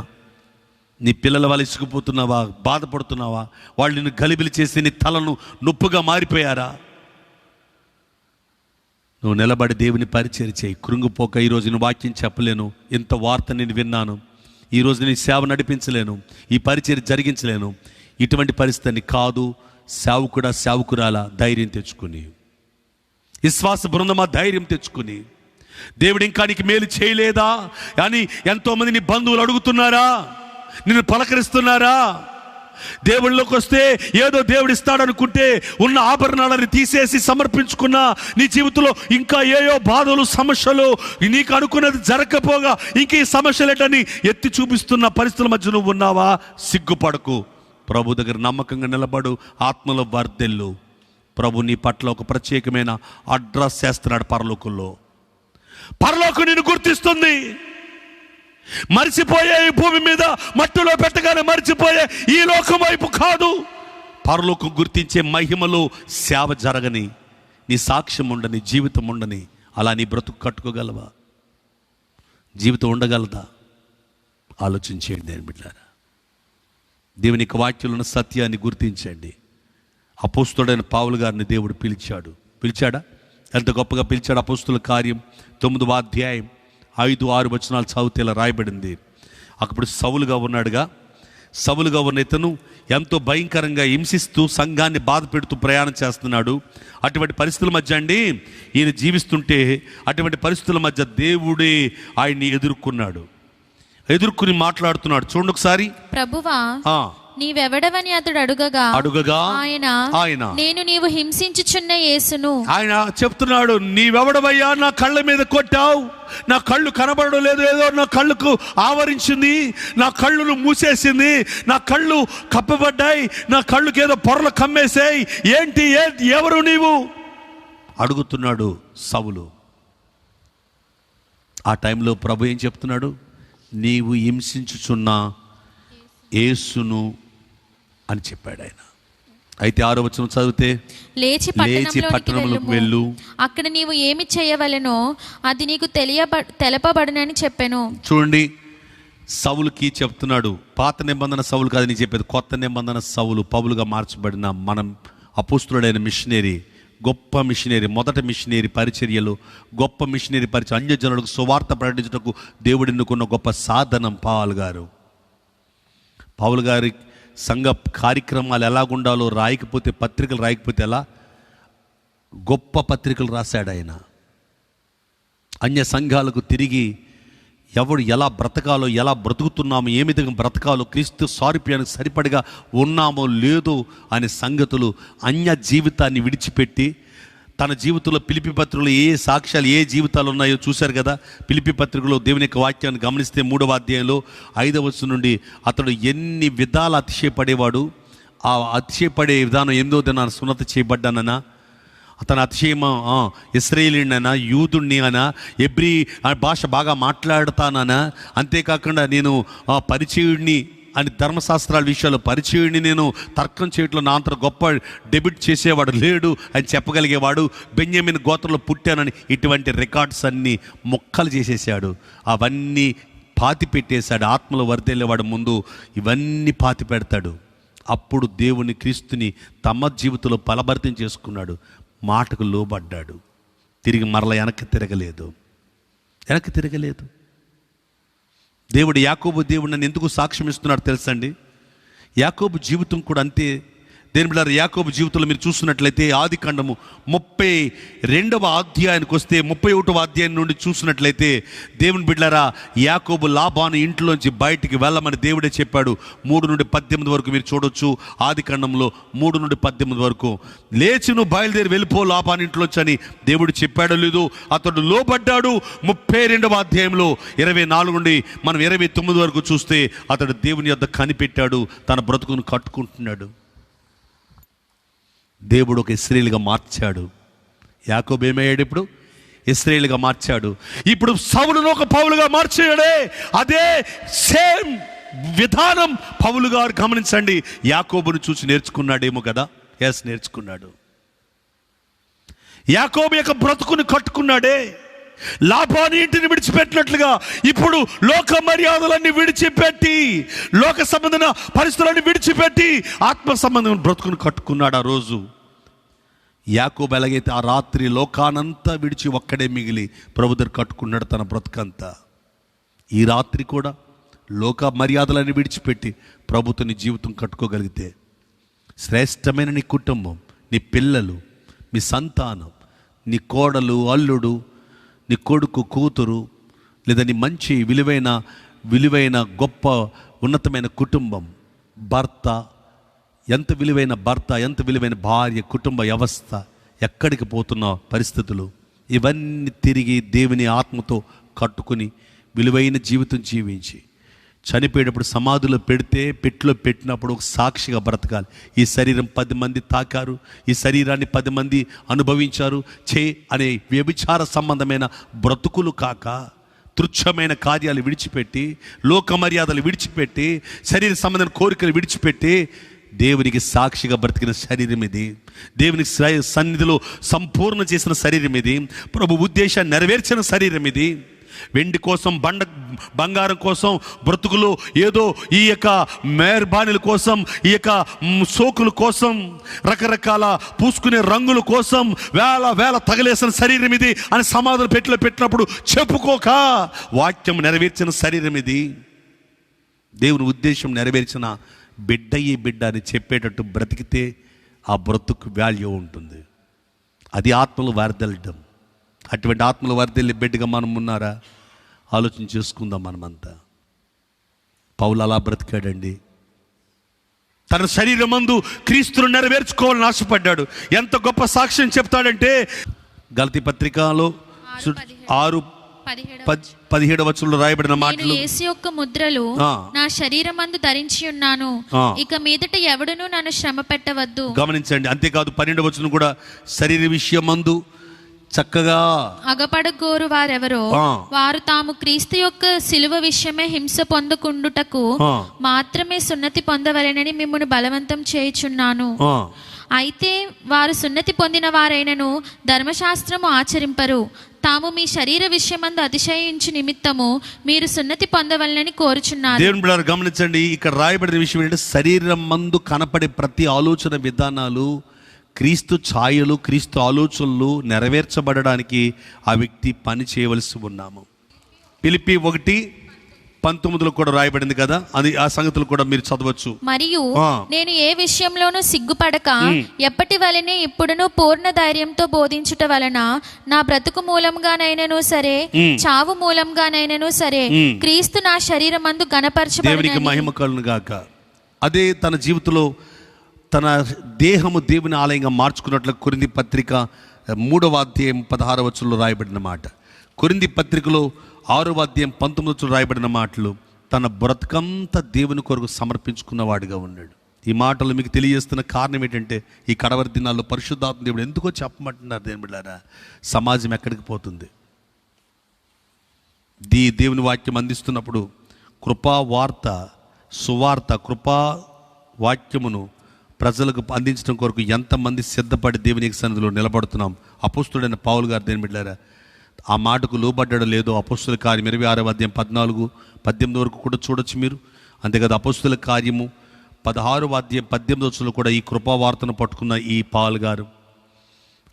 నీ పిల్లల వల్ల ఇసుకుపోతున్నావా? బాధపడుతున్నావా? వాళ్ళు నిన్ను గలిబిలి చేసి నీ తలను నొప్పుగా మారిపోయారా? నువ్వు నిలబడి దేవుని పరిచర్య చేయి. కృంగిపోక, ఈరోజు నేను వాక్యం చెప్పలేను, ఇంత వార్త నేను విన్నాను, ఈరోజు నేను సేవ నడిపించలేను, ఈ పరిచర్య జరిగించలేను, ఇటువంటి పరిస్థితిని కాదు. సేవకుడా, సేవకురాలా ధైర్యం తెచ్చుకుని, విశ్వాస బృందమా ధైర్యం తెచ్చుకుని, దేవుడు ఇంకా నీకు మేలు చేయలేదా అని ఎంతోమంది నీ బంధువులు అడుగుతున్నారా, నిన్ను పలకరిస్తున్నారా? దేవుళ్ళలోకి వస్తే ఏదో దేవుడు ఇస్తాడనుకుంటే ఉన్న ఆభరణాలను తీసేసి సమర్పించుకున్నా నీ జీవితంలో ఇంకా ఏయో బాధలు, సమస్యలు, నీకు అనుకున్నది జరగకపోగా ఇంక ఈ సమస్యలేటని ఎత్తి చూపిస్తున్న పరిస్థితుల మధ్య నువ్వు ఉన్నావా? సిగ్గుపడకు. ప్రభు దగ్గర నమ్మకంగా నిలబడు, ఆత్మలో వర్ధిల్లు. ప్రభు నీ పట్ల ఒక ప్రత్యేకమైన అడ్రస్ చేస్తున్నాడు పరలోకంలో. పరలోకం నిన్ను గుర్తిస్తుంది. మరిచిపోయే ఈ భూమి మీద మట్టిలో పెట్టగానే మరిచిపోయే ఈ లోకం వైపు కాదు, పరలోకం గుర్తించే మహిమలో సేవ జరగని, నీ సాక్ష్యం ఉండని, జీవితం ఉండని, అలా నీ బ్రతుకు కట్టుకోగలవా? జీవితం ఉండగలదా? ఆలోచించేయండి నేను బిడ్డారా. దేవుని యొక్క వాక్యంలో ఉన్న సత్యాన్ని గుర్తించండి. అపోస్తలుడైన పౌలు గారిని దేవుడు పిలిచాడా? ఎంత గొప్పగా పిలిచాడు. అపోస్తలుల కార్యం 9వ అధ్యాయం 5-6 వచనాలు చదివితే ఇలా రాయబడింది. అప్పుడు సౌలుగా ఉన్నాడుగా. సౌలుగా ఉన్న ఇతను ఎంతో భయంకరంగా హింసిస్తూ సంఘాన్ని బాధ పెడుతూ ప్రయాణం చేస్తున్నాడు. అటువంటి పరిస్థితుల మధ్య అండి ఈయన జీవిస్తుంటే, అటువంటి పరిస్థితుల మధ్య దేవుడే ఆయన్ని ఎదుర్కొని మాట్లాడుతున్నాడు. చూడండి ఒకసారి. ప్రభువా, నీవెవడవని అతడు అడుగగా ఆయన నేను నీవు హింసించుచున్న యేసును. ఆయన చెప్తున్నాడు, నీవెవడవయ్యా? నా కళ్ళ మీద కొట్టావు, నా కళ్ళు కనబడడం లేదు, ఏదో నా కళ్ళకు ఆవరించింది, నా కళ్ళును మూసేసింది, నా కళ్ళు కప్పబడ్డాయి, నా కళ్ళుకి ఏదో పొరలు కమ్మేసాయి, ఏంటి ఎవరు నీవు అడుగుతున్నాడు సౌలు. ఆ టైంలో ప్రభు ఏం చెప్తున్నాడు? నీవు హింసించుచున్న యేసును అని చెప్పాడు ఆయన. అయితే 6వ వచనం చదివితే, లేచి పట్టణంలోకి వెళ్ళు, అక్కడ నీవు ఏమి చేయవలెనో అది నీకు తెలపబడునని చెప్పాను. చూడండి, సౌలుకి చెప్తున్నాడు. పాత నిబంధన సౌలు కాదు నేను చెప్పేది, కొత్త నిబంధన సౌలు, పౌలుగా మార్చబడిన మనం అపోస్తలుడైన మిషనరీ, గొప్ప మిషనరీ, మొదటి మిషనరీ పరిచర్యలు, గొప్ప మిషనరీ పరిచర్య, అన్యజనులకు సువార్త ప్రకటించుటకు దేవుడు ఎన్నుకున్న గొప్ప సాధనం పౌలు గారి సంఘ కార్యక్రమాలు ఎలాగుండాలో పత్రికలు రాయకపోతే ఎలా? గొప్ప పత్రికలు రాశాడు ఆయన. అన్య సంఘాలకు తిరిగి ఎవడు ఎలా బ్రతకాలో, ఎలా బ్రతుకుతున్నామో, ఏ విధంగా బ్రతకాలో, క్రీస్తు సారూప్యానికి సరిపడిగా ఉన్నామో లేదో అనే సంగతులు, అన్య జీవితాన్ని విడిచిపెట్టి తన జీవితంలో ఫిలిప్పీ పత్రికలో ఏ సాక్ష్యాలు, ఏ జీవితాలు ఉన్నాయో చూశారు కదా. ఫిలిప్పీ పత్రికలో దేవుని యొక్క వాక్యాన్ని గమనిస్తే 3వ అధ్యాయంలో 5వ వచనం నుండి అతడు ఎన్ని విధాలు అతిశయపడేవాడు. ఆ అతిశయపడే విధానం ఎందో నేను సున్నతి చేయబడ్డానన్నా, అతను అతిశయమా ఇశ్రాయేలీయుడినైనా, యూదుణ్ణి అయినా, ఎబ్రీ భాష బాగా మాట్లాడతానన్నా, అంతేకాకుండా నేను పరిచయుడిని అని ధర్మశాస్త్రాల విషయాల్లో పరిచయుడిని నేను, తర్కం చేయట్లో నా అంత గొప్ప డెబిట్ చేసేవాడు లేడు అని చెప్పగలిగేవాడు, బెన్యామీను గోత్రంలో పుట్టానని ఇటువంటి రికార్డ్స్ అన్నీ మొక్కలు చేసేసాడు. అవన్నీ పాతి పెట్టేశాడు. ఆత్మలో వర్ధిల్లేవాడు ముందు ఇవన్నీ పాతి పెడతాడు. అప్పుడు దేవుని క్రీస్తుని తమ జీవితంలో ఫలభరితం చేసుకున్నాడు. మాటకు లోబడ్డాడు. తిరిగి మరల వెనక్కి తిరగలేదు. దేవుడు యాకోబు దేవుడు నన్ను ఎందుకు సాక్ష్యం ఇస్తున్నాడు తెలుసండి? యాకోబు జీవితం కూడా అంతే. దేని బిడ్డారా, యాకోబు జీవితంలో మీరు చూసినట్లయితే ఆది కాండము 32వ అధ్యాయానికి వస్తే 31వ అధ్యాయం నుండి చూసినట్లయితే దేవుని బిడ్డారా, యాకోబు లాబాను ఇంట్లోంచి బయటికి వెళ్ళమని దేవుడే చెప్పాడు. 3 నుండి 18 వరకు మీరు చూడొచ్చు. ఆది కాండంలో 3 నుండి 18 వరకు లేచి నువ్వు బయలుదేరి వెళ్ళిపో లాబాను ఇంట్లోంచి అని దేవుడు చెప్పాడో లేదు, అతడు లోబడ్డాడు. 32వ అధ్యాయంలో 24 నుండి మనం 29 వరకు చూస్తే అతడు దేవుని యొద్ద కనిపెట్టాడు, తన బ్రతుకును కట్టుకుంటున్నాడు. దేవుడు ఒక ఇశ్రాయేలుగా మార్చాడు. యాకోబు ఏమయ్యాడు? ఇప్పుడు ఇశ్రాయేలుగా మార్చాడు. ఇప్పుడు సౌలును ఒక పౌలుగా మార్చాడే. అదే సేమ్ విధానం పౌలు గారు గమనించండి, యాకోబును చూసి నేర్చుకున్నాడేమో కదా. ఎస్, నేర్చుకున్నాడు. యాకోబు యొక్క బ్రతుకుని కట్టుకున్నాడే. లాబాను ఇంటిని విడిచిపెట్టినట్లుగా ఇప్పుడు లోక మర్యాదలన్నీ విడిచిపెట్టి, లోక సంబంధమైన పరిస్థితులన్నీ విడిచిపెట్టి ఆత్మ సంబంధమైన బ్రతుకును కట్టుకున్నాడు. ఆ రోజు యాకోబు ఎలాగైతే ఆ రాత్రి లోకానంతా విడిచి ఒక్కడే మిగిలి ప్రభు దగ్గర కట్టుకున్నాడు తన బ్రతుకంతా, ఈ రాత్రి కూడా లోక మర్యాదలన్నీ విడిచిపెట్టి ప్రభుతో నీ జీవితం కట్టుకోగలిగితే శ్రేష్టమైన నీ కుటుంబం, నీ పిల్లలు, మీ సంతానం, నీ కోడలు, అల్లుడు, నీ కొడుకు, కూతురు, లేదా నీ మంచి విలువైన గొప్ప ఉన్నతమైన కుటుంబం, భర్త, ఎంత విలువైన భర్త, ఎంత విలువైన భార్య, కుటుంబ వ్యవస్థ, ఎక్కడికి పోతున్న పరిస్థితులు, ఇవన్నీ తిరిగి దేవుని ఆత్మతో కట్టుకుని విలువైన జీవితం జీవించి చనిపోయేటప్పుడు సమాధిలో పెట్టిలో పెట్టినప్పుడు ఒక సాక్షిగా బ్రతకాలి. ఈ శరీరం 10 మంది తాకారు, ఈ శరీరాన్ని 10 మంది అనుభవించారు అనే వ్యభిచార సంబంధమైన బ్రతుకులు కాక, తుచ్చమైన కార్యాలు విడిచిపెట్టి, లోక మర్యాదలు విడిచిపెట్టి, శరీర సంబంధమైన కోరికలు విడిచిపెట్టి దేవునికి సాక్షిగా బ్రతికిన శరీరం ఇది. దేవుని సన్నిధిలో సంపూర్ణ చేసిన శరీరం ఇది. ప్రభు ఉద్దేశాన్ని నెరవేర్చిన శరీరం ఇది. వెండి కోసం, బంగారం కోసం బ్రతుకులు ఏదో ఈ యొక్క మెహర్బానీల కోసం, ఈ యొక్క సోకుల కోసం, రకరకాల పూసుకునే రంగుల కోసం వేల తగలేసిన శరీరం ఇది అని సమాధులు పెట్టినప్పుడు చెప్పుకోక వాక్యం నెరవేర్చిన శరీరం ఇది. దేవుని ఉద్దేశం నెరవేర్చిన బిడ్డ ఈ బిడ్డ అని చెప్పేటట్టు బ్రతికితే ఆ బ్రతుకు వాల్యూ ఉంటుంది. అది ఆత్మలు వర్ధిల్లడం. అటువంటి ఆత్మలు వర్ధిల్లే బిడ్డగా మనం ఉన్నారా? ఆలోచన చేసుకుందాం మనమంతా. పౌలు అలా బ్రతికాడండి. తన శరీరమందు క్రీస్తును నెరవేర్చుకోవాలని ఆశపడ్డాడు. ఎంత గొప్ప సాక్ష్యం చెప్తాడంటే గలతీ పత్రికలో 6:17 వచనంలో రాయబడిన మాటలు, యేసు యొక్క ముద్రలు నా శరీరమందు ధరించి ఉన్నాను, ఇక మీదట ఎవడును నన్ను శ్రమ పెట్టవద్దు. గమనించండి. అంతేకాదు 12వ వచనం కూడా శరీర విషయమందు చక్కగా అగపడగోరు వారెవరో వారు తాము క్రీస్తు యొక్క సిలువ విషయమే హింస పొందకుండుటకు మాత్రమే సున్నతి పొందవలెనని మిమ్మును బలవంతం చేయుచున్నాను. అయితే వారు సున్నతి పొందిన వారైనను ధర్మశాస్త్రము ఆచరింపరు. తాము మీ శరీర విషయమందు అతిశయించు నిమిత్తము మీరు సున్నతి పొందవలనని కోరుచున్నారు. దేవుని బిడ్డలారా గమనించండి, ఇక్కడ రాయబడిన విషయం ఏంటంటే శరీరం మందు కనపడే ప్రతి ఆలోచన విధానాలు, క్రీస్తు ఛాయలు, క్రీస్తు ఆలోచనలు నెరవేర్చబడడానికి ఆ వ్యక్తి పని చేయవలసి ఉన్నాము. ఫిలిప్పీ 1:19 కూడా రాయబడింది కదా, అది ఆ సంగతులు కూడా మీరు చదవచ్చు. మరియు నేను ఏ విషయంలోనూ సిగ్గుపడక ఎప్పటి వలనే ఇప్పుడును పూర్ణ ధైర్యంతో బోధించుట వలన నా బ్రతుకు మూలంగానైనను సరే, చావు మూలంగానైనను సరే, క్రీస్తు నా శరీరమందు గణపరచబడును. దేవునికి మహిమ కలుగును గాక. అదే తన జీవితంలో తన దేహము దేవుని ఆలయంగా మార్చుకున్నట్లు కొరింథీ పత్రిక 3వ అధ్యాయం 16వ వచనంలో రాయబడిన మాట. కొరింథీ పత్రికలో 6వ అధ్యాయం 19వ వచనంలో రాయబడిన మాటలు, తన బ్రతుకంతా దేవుని కొరకు సమర్పించుకున్నవాడిగా ఉన్నాడు. ఈ మాటలు మీకు తెలియజేస్తున్న కారణం ఏంటంటే, ఈ కడవరి దినాల్లో పరిశుద్ధాత్మ దేవుడు ఎందుకో చెప్పమంటున్నారు. దేవుని బిడ్డలారా, సమాజం ఎక్కడికి పోతుంది? దేవుని వాక్యం అందిస్తున్నప్పుడు కృపా వార్త సువార్త కృపా వాక్యమును ప్రజలకు అందించడం కొరకు ఎంతమంది సిద్ధపడి దేవునికి సన్నిధిలో నిలబడుతున్నాం. అపోస్తుడైన పౌలు గారు దేని బిడ్డారా ఆ మాటకు లోబడ్డాడో లేదో అపోస్తుల కార్యం 26వ అధ్యాయం 14-18 వరకు కూడా చూడొచ్చు మీరు. అంతేకాదు అపోస్తుల కార్యము 16వ అధ్యాయం 18 కూడా ఈ కృపావార్తను పట్టుకున్న ఈ పౌలు గారు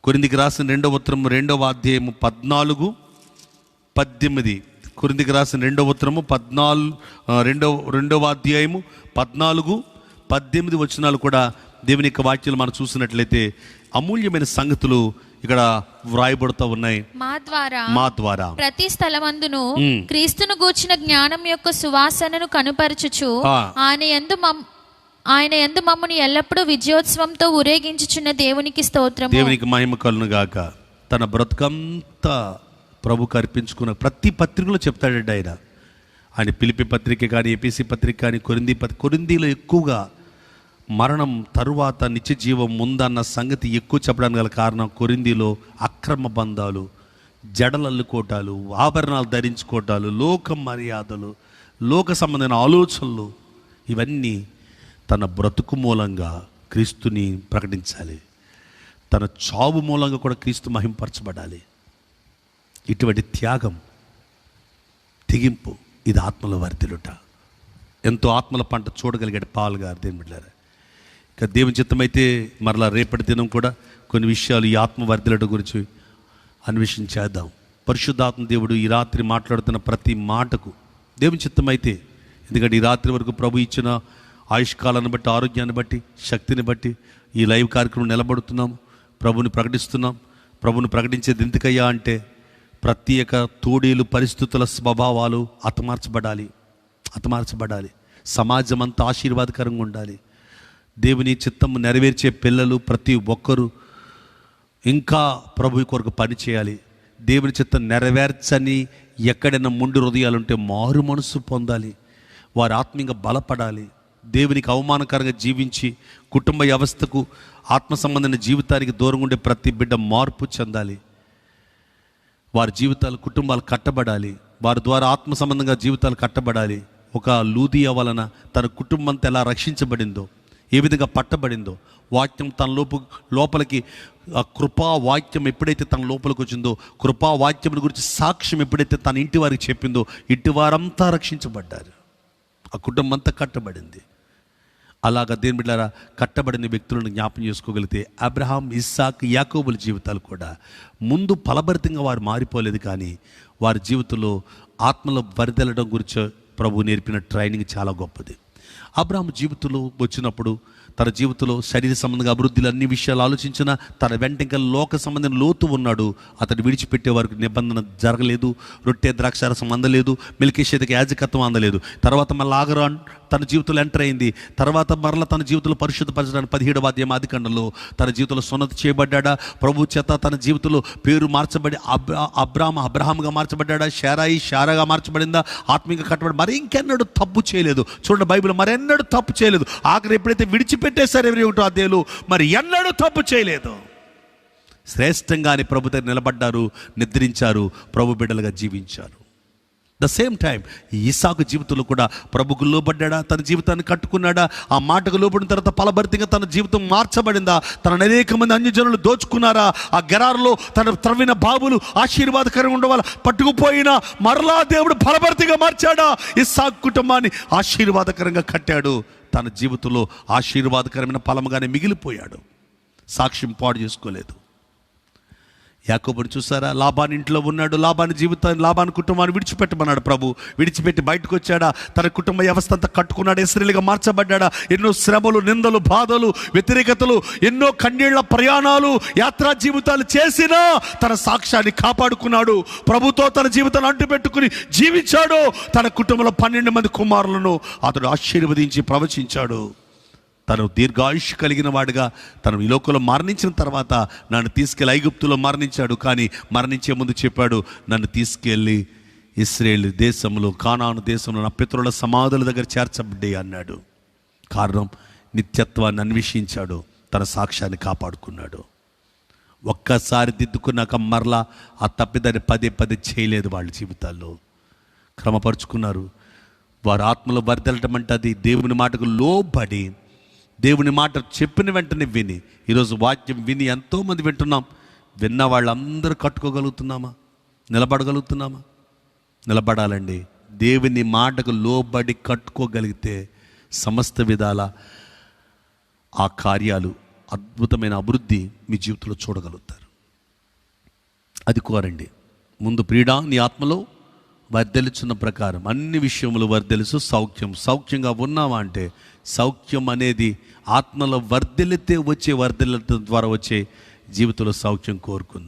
కొరింథీకి రాసిన 2వ ఉత్తరం 2వ అధ్యాయము 14-18 కొరింథీకి రాసిన 2వ ఉత్తరము 2వ అధ్యాయము 14-18 వచనాలు కూడా దేవుని యొక్క వాక్యాలు మనం చూసినట్లయితే అమూల్యమైన సంగతులు ఇక్కడ వ్రాయబడుతూ ఉన్నాయి. మా ద్వారా ప్రతి స్థలమందును క్రీస్తును గూర్చిన జ్ఞానం యొక్క సువాసనను కనుపరచుచు ఆయన యందు మమ్మను ఎల్లప్పుడూ విజయోత్సవంతో ఊరేగించుచున్న దేవునికి స్తోత్రము. దేవునికి మహిమ కలుగును గాక. తన బ్రతుకంతా ప్రభుకు అర్పించుకున్న ప్రతి పత్రికలో చెప్తాడండి ఆయన ఫిలిప్పీ పత్రిక కానీ ఎపిసి పత్రిక కానీ కొరింథీలో ఎక్కువగా మరణం తరువాత నిత్య జీవం ముందన్న సంగతి ఎక్కువ చెప్పడానికి గల కారణం కొరింథీలో అక్రమ బంధాలు, జడలల్లుకోటాలు, ఆభరణాలు ధరించుకోవటాలు, లోక మర్యాదలు, లోక సంబంధమైన ఆలోచనలు, ఇవన్నీ తన బ్రతుకు మూలంగా క్రీస్తుని ప్రకటించాలి. తన చావు మూలంగా కూడా క్రీస్తు మహింపరచబడాలి. ఇటువంటి త్యాగం, తెగింపు, ఇది ఆత్మలో వర్ధిల్లుట. ఎంతో ఆత్మల పంట చూడగలిగాడు పౌలు గారు. దేని బిడ్డలారా ఇక దేవుని చిత్తమైతే మరలా రేపటి దినం కూడా కొన్ని విషయాలు ఈ ఆత్మ వర్ధిల్లట గురించి అన్వేషణ చేద్దాం. పరిశుద్ధాత్మ దేవుడు ఈ రాత్రి మాట్లాడుతున్న ప్రతి మాటకు దేవుని చిత్తమైతే, ఎందుకంటే ఈ రాత్రి వరకు ప్రభు ఇచ్చిన ఆయుష్కాలాన్ని బట్టి, ఆరోగ్యాన్ని బట్టి, శక్తిని బట్టి ఈ లైవ్ కార్యక్రమం నిలబడుతున్నాం, ప్రభుని ప్రకటిస్తున్నాం. ప్రభుని ప్రకటించేది ఎందుకయ్యా అంటే ప్రత్యేక తోడీలు, పరిస్థితుల స్వభావాలు హతమార్చబడాలి. సమాజం అంతా ఆశీర్వాదకరంగా ఉండాలి. దేవుని చిత్తము నెరవేర్చే పిల్లలు ప్రతి ఒక్కరూ ఇంకా ప్రభు కొరకు పని చేయాలి. దేవుని చిత్తం నెరవేర్చని ఎక్కడైనా ముందు హృదయాలుంటే మారు మనసు పొందాలి. వారి ఆత్మీయంగా బలపడాలి. దేవునికి అవమానకరంగా జీవించి కుటుంబ వ్యవస్థకు, ఆత్మ సంబంధమైన జీవితానికి దూరంగా ఉండే ప్రతి బిడ్డ మార్పు చెందాలి. వారి జీవితాలు, కుటుంబాలు కట్టబడాలి. వారి ద్వారా ఆత్మ సంబంధంగా జీవితాలు కట్టబడాలి. ఒక లూదియా వలన తన కుటుంబంతో ఎలా రక్షించబడిందో, ఏ విధంగా పట్టబడిందో, వాక్యం తన లోపలికి ఆ కృపా వాక్యం ఎప్పుడైతే తన లోపలికి వచ్చిందో, కృపా వాక్యం గురించి సాక్ష్యం ఎప్పుడైతే తన ఇంటి వారికి చెప్పిందో, ఇంటి వారంతా రక్షించబడ్డారు. ఆ కుటుంబం అంతా కట్టబడింది. అలాగా దేని బిడ్డలారా కట్టబడిన వ్యక్తులను జ్ఞాపం చేసుకోగలిగితే అబ్రహాం, ఇస్సాక్, యాకోబుల జీవితాలు కూడా ముందు ఫలభరితంగా వారు మారిపోలేదు, కానీ వారి జీవితంలో ఆత్మలో వరిదెల్లడం గురించి ప్రభు నేర్పిన ట్రైనింగ్ చాలా గొప్పది. అబ్రహాం జీవితంలో వచ్చినప్పుడు తన జీవితంలో శరీర సంబంధంగా అభివృద్ధిలో అన్ని విషయాలు ఆలోచించిన తన వెంట ఇంకా లోక సంబంధమైన లోతు ఉన్నాడు. అతను విడిచిపెట్టే వారికి నిబంధన జరగలేదు. రొట్టె ద్రాక్షారసం అందలేదు. మెల్కీషేదెకు యాజకత్వం అందలేదు. తర్వాత మళ్ళీ ఆగరాన్ తన జీవితంలో ఎంటర్ అయింది. తర్వాత మరలా తన జీవితంలో పరిశుద్ధపరచడానికి 17వ అధ్యాయం ఆదికాండంలో తన జీవితంలో సున్నతి చేయబడ్డా. ప్రభు చేత తన జీవితంలో పేరు మార్చబడి అబ్రహాముగా మార్చబడ్డా. షారాగా మార్చబడిందా, ఆత్మీయంగా కట్టబడి మరి ఇంకెన్నడూ తప్పు చేయలేదు. చూడండి బైబిల్ మరెన్నడూ తప్పు చేయలేదు. ఆఖరి ఎప్పుడైతే విడిచిపెట్టేశారు 21వ అధ్యాయంలో మరి ఎన్నడూ తప్పు చేయలేదు. శ్రేష్టంగానే ప్రభు దగ్గర నిలబడ్డారు, నిద్రించారు, ప్రభు బిడ్డలుగా జీవించారు. ద సేమ్ టైం ఇస్సాకు జీవితంలో కూడా ప్రభుకు లోబడ్డా, తన జీవితాన్ని కట్టుకున్నాడా, ఆ మాటకు లోబడిన తర్వాత ఫలభరితంగా తన జీవితం మార్చబడిందా, తన అనేక మంది అన్యజనులు దోచుకున్నారా, ఆ గెరారులో తన త్రవ్విన బాబులు ఆశీర్వాదకరంగా ఉండవాళ్ళ పట్టుకుపోయినా మరలా దేవుడు ఫలభరితంగా మార్చాడా, ఇస్సాకు కుటుంబాన్ని ఆశీర్వాదకరంగా కట్టాడు. తన జీవితంలో ఆశీర్వాదకరమైన ఫలముగానే మిగిలిపోయాడు. సాక్ష్యం పాడు చేసుకోలేదు. యాకోబుని చూసారా, లాబాని ఇంట్లో ఉన్నాడు. లాబాని కుటుంబాన్ని విడిచిపెట్టమన్నాడు ప్రభు. విడిచిపెట్టి బయటకు వచ్చాడా, తన కుటుంబ వ్యవస్థ అంతా కట్టుకున్నాడు, ఇశ్రాయేలుగా మార్చబడ్డా. ఎన్నో శ్రమలు, నిందలు, బాధలు, వ్యతిరేకతలు, ఎన్నో కన్నీళ్ల ప్రయాణాలు, యాత్రా జీవితాలు చేసినా తన సాక్ష్యాన్ని కాపాడుకున్నాడు. ప్రభుతో తన జీవితాన్ని అంటుపెట్టుకుని జీవించాడు. తన కుటుంబంలో 12 మంది కుమారులను అతడు ఆశీర్వదించి ప్రవచించాడు. తను దీర్ఘాయుష్ కలిగిన వాడుగా తను ఈ లోకంలో మరణించిన తర్వాత నన్ను తీసుకెళ్ళి ఐగుప్తులో మరణించాడు. కానీ మరణించే ముందు చెప్పాడు, నన్ను తీసుకెళ్ళి ఇశ్రాయేలు దేశంలో, కానాను దేశంలో నా పితరుల సమాధుల దగ్గర చేర్చబడ్డాయి అన్నాడు. కారణం నిత్యత్వాన్ని అన్వేషించాడు, తన సాక్ష్యాన్ని కాపాడుకున్నాడు. ఒక్కసారి దిద్దుకున్నాక మరలా ఆ తప్పిదాన్ని పదే చేయలేదు. వాళ్ళ జీవితాల్లో క్రమపరుచుకున్నారు. వారు ఆత్మలో వర్దలటం అంటే అది దేవుని మాటకు లోబడి, దేవుని మాట చెప్పిన వెంటనే విని. ఈరోజు వాక్యం విని ఎంతోమంది వింటున్నాం. విన్న వాళ్ళందరూ కట్టుకోగలుగుతున్నామా? నిలబడగలుగుతున్నామా? నిలబడాలండి. దేవుని మాటకు లోబడి కట్టుకోగలిగితే సమస్త విధాల ఆ కార్యాలు, అద్భుతమైన అభివృద్ధి మీ జీవితంలో చూడగలుగుతారు. అది కోరండి. ముందు ప్రియుడా, నీ ఆత్మలో వర్ధలిచున్న ప్రకారం అన్ని విషయములు వర్ధలుసు సౌఖ్యంగా ఉన్నావా అంటే, సౌఖ్యం అనేది ఆత్మలో వర్ధలితే వచ్చే, వర్ధలత ద్వారా వచ్చే జీవితంలో సౌఖ్యం కోరుకుందాం.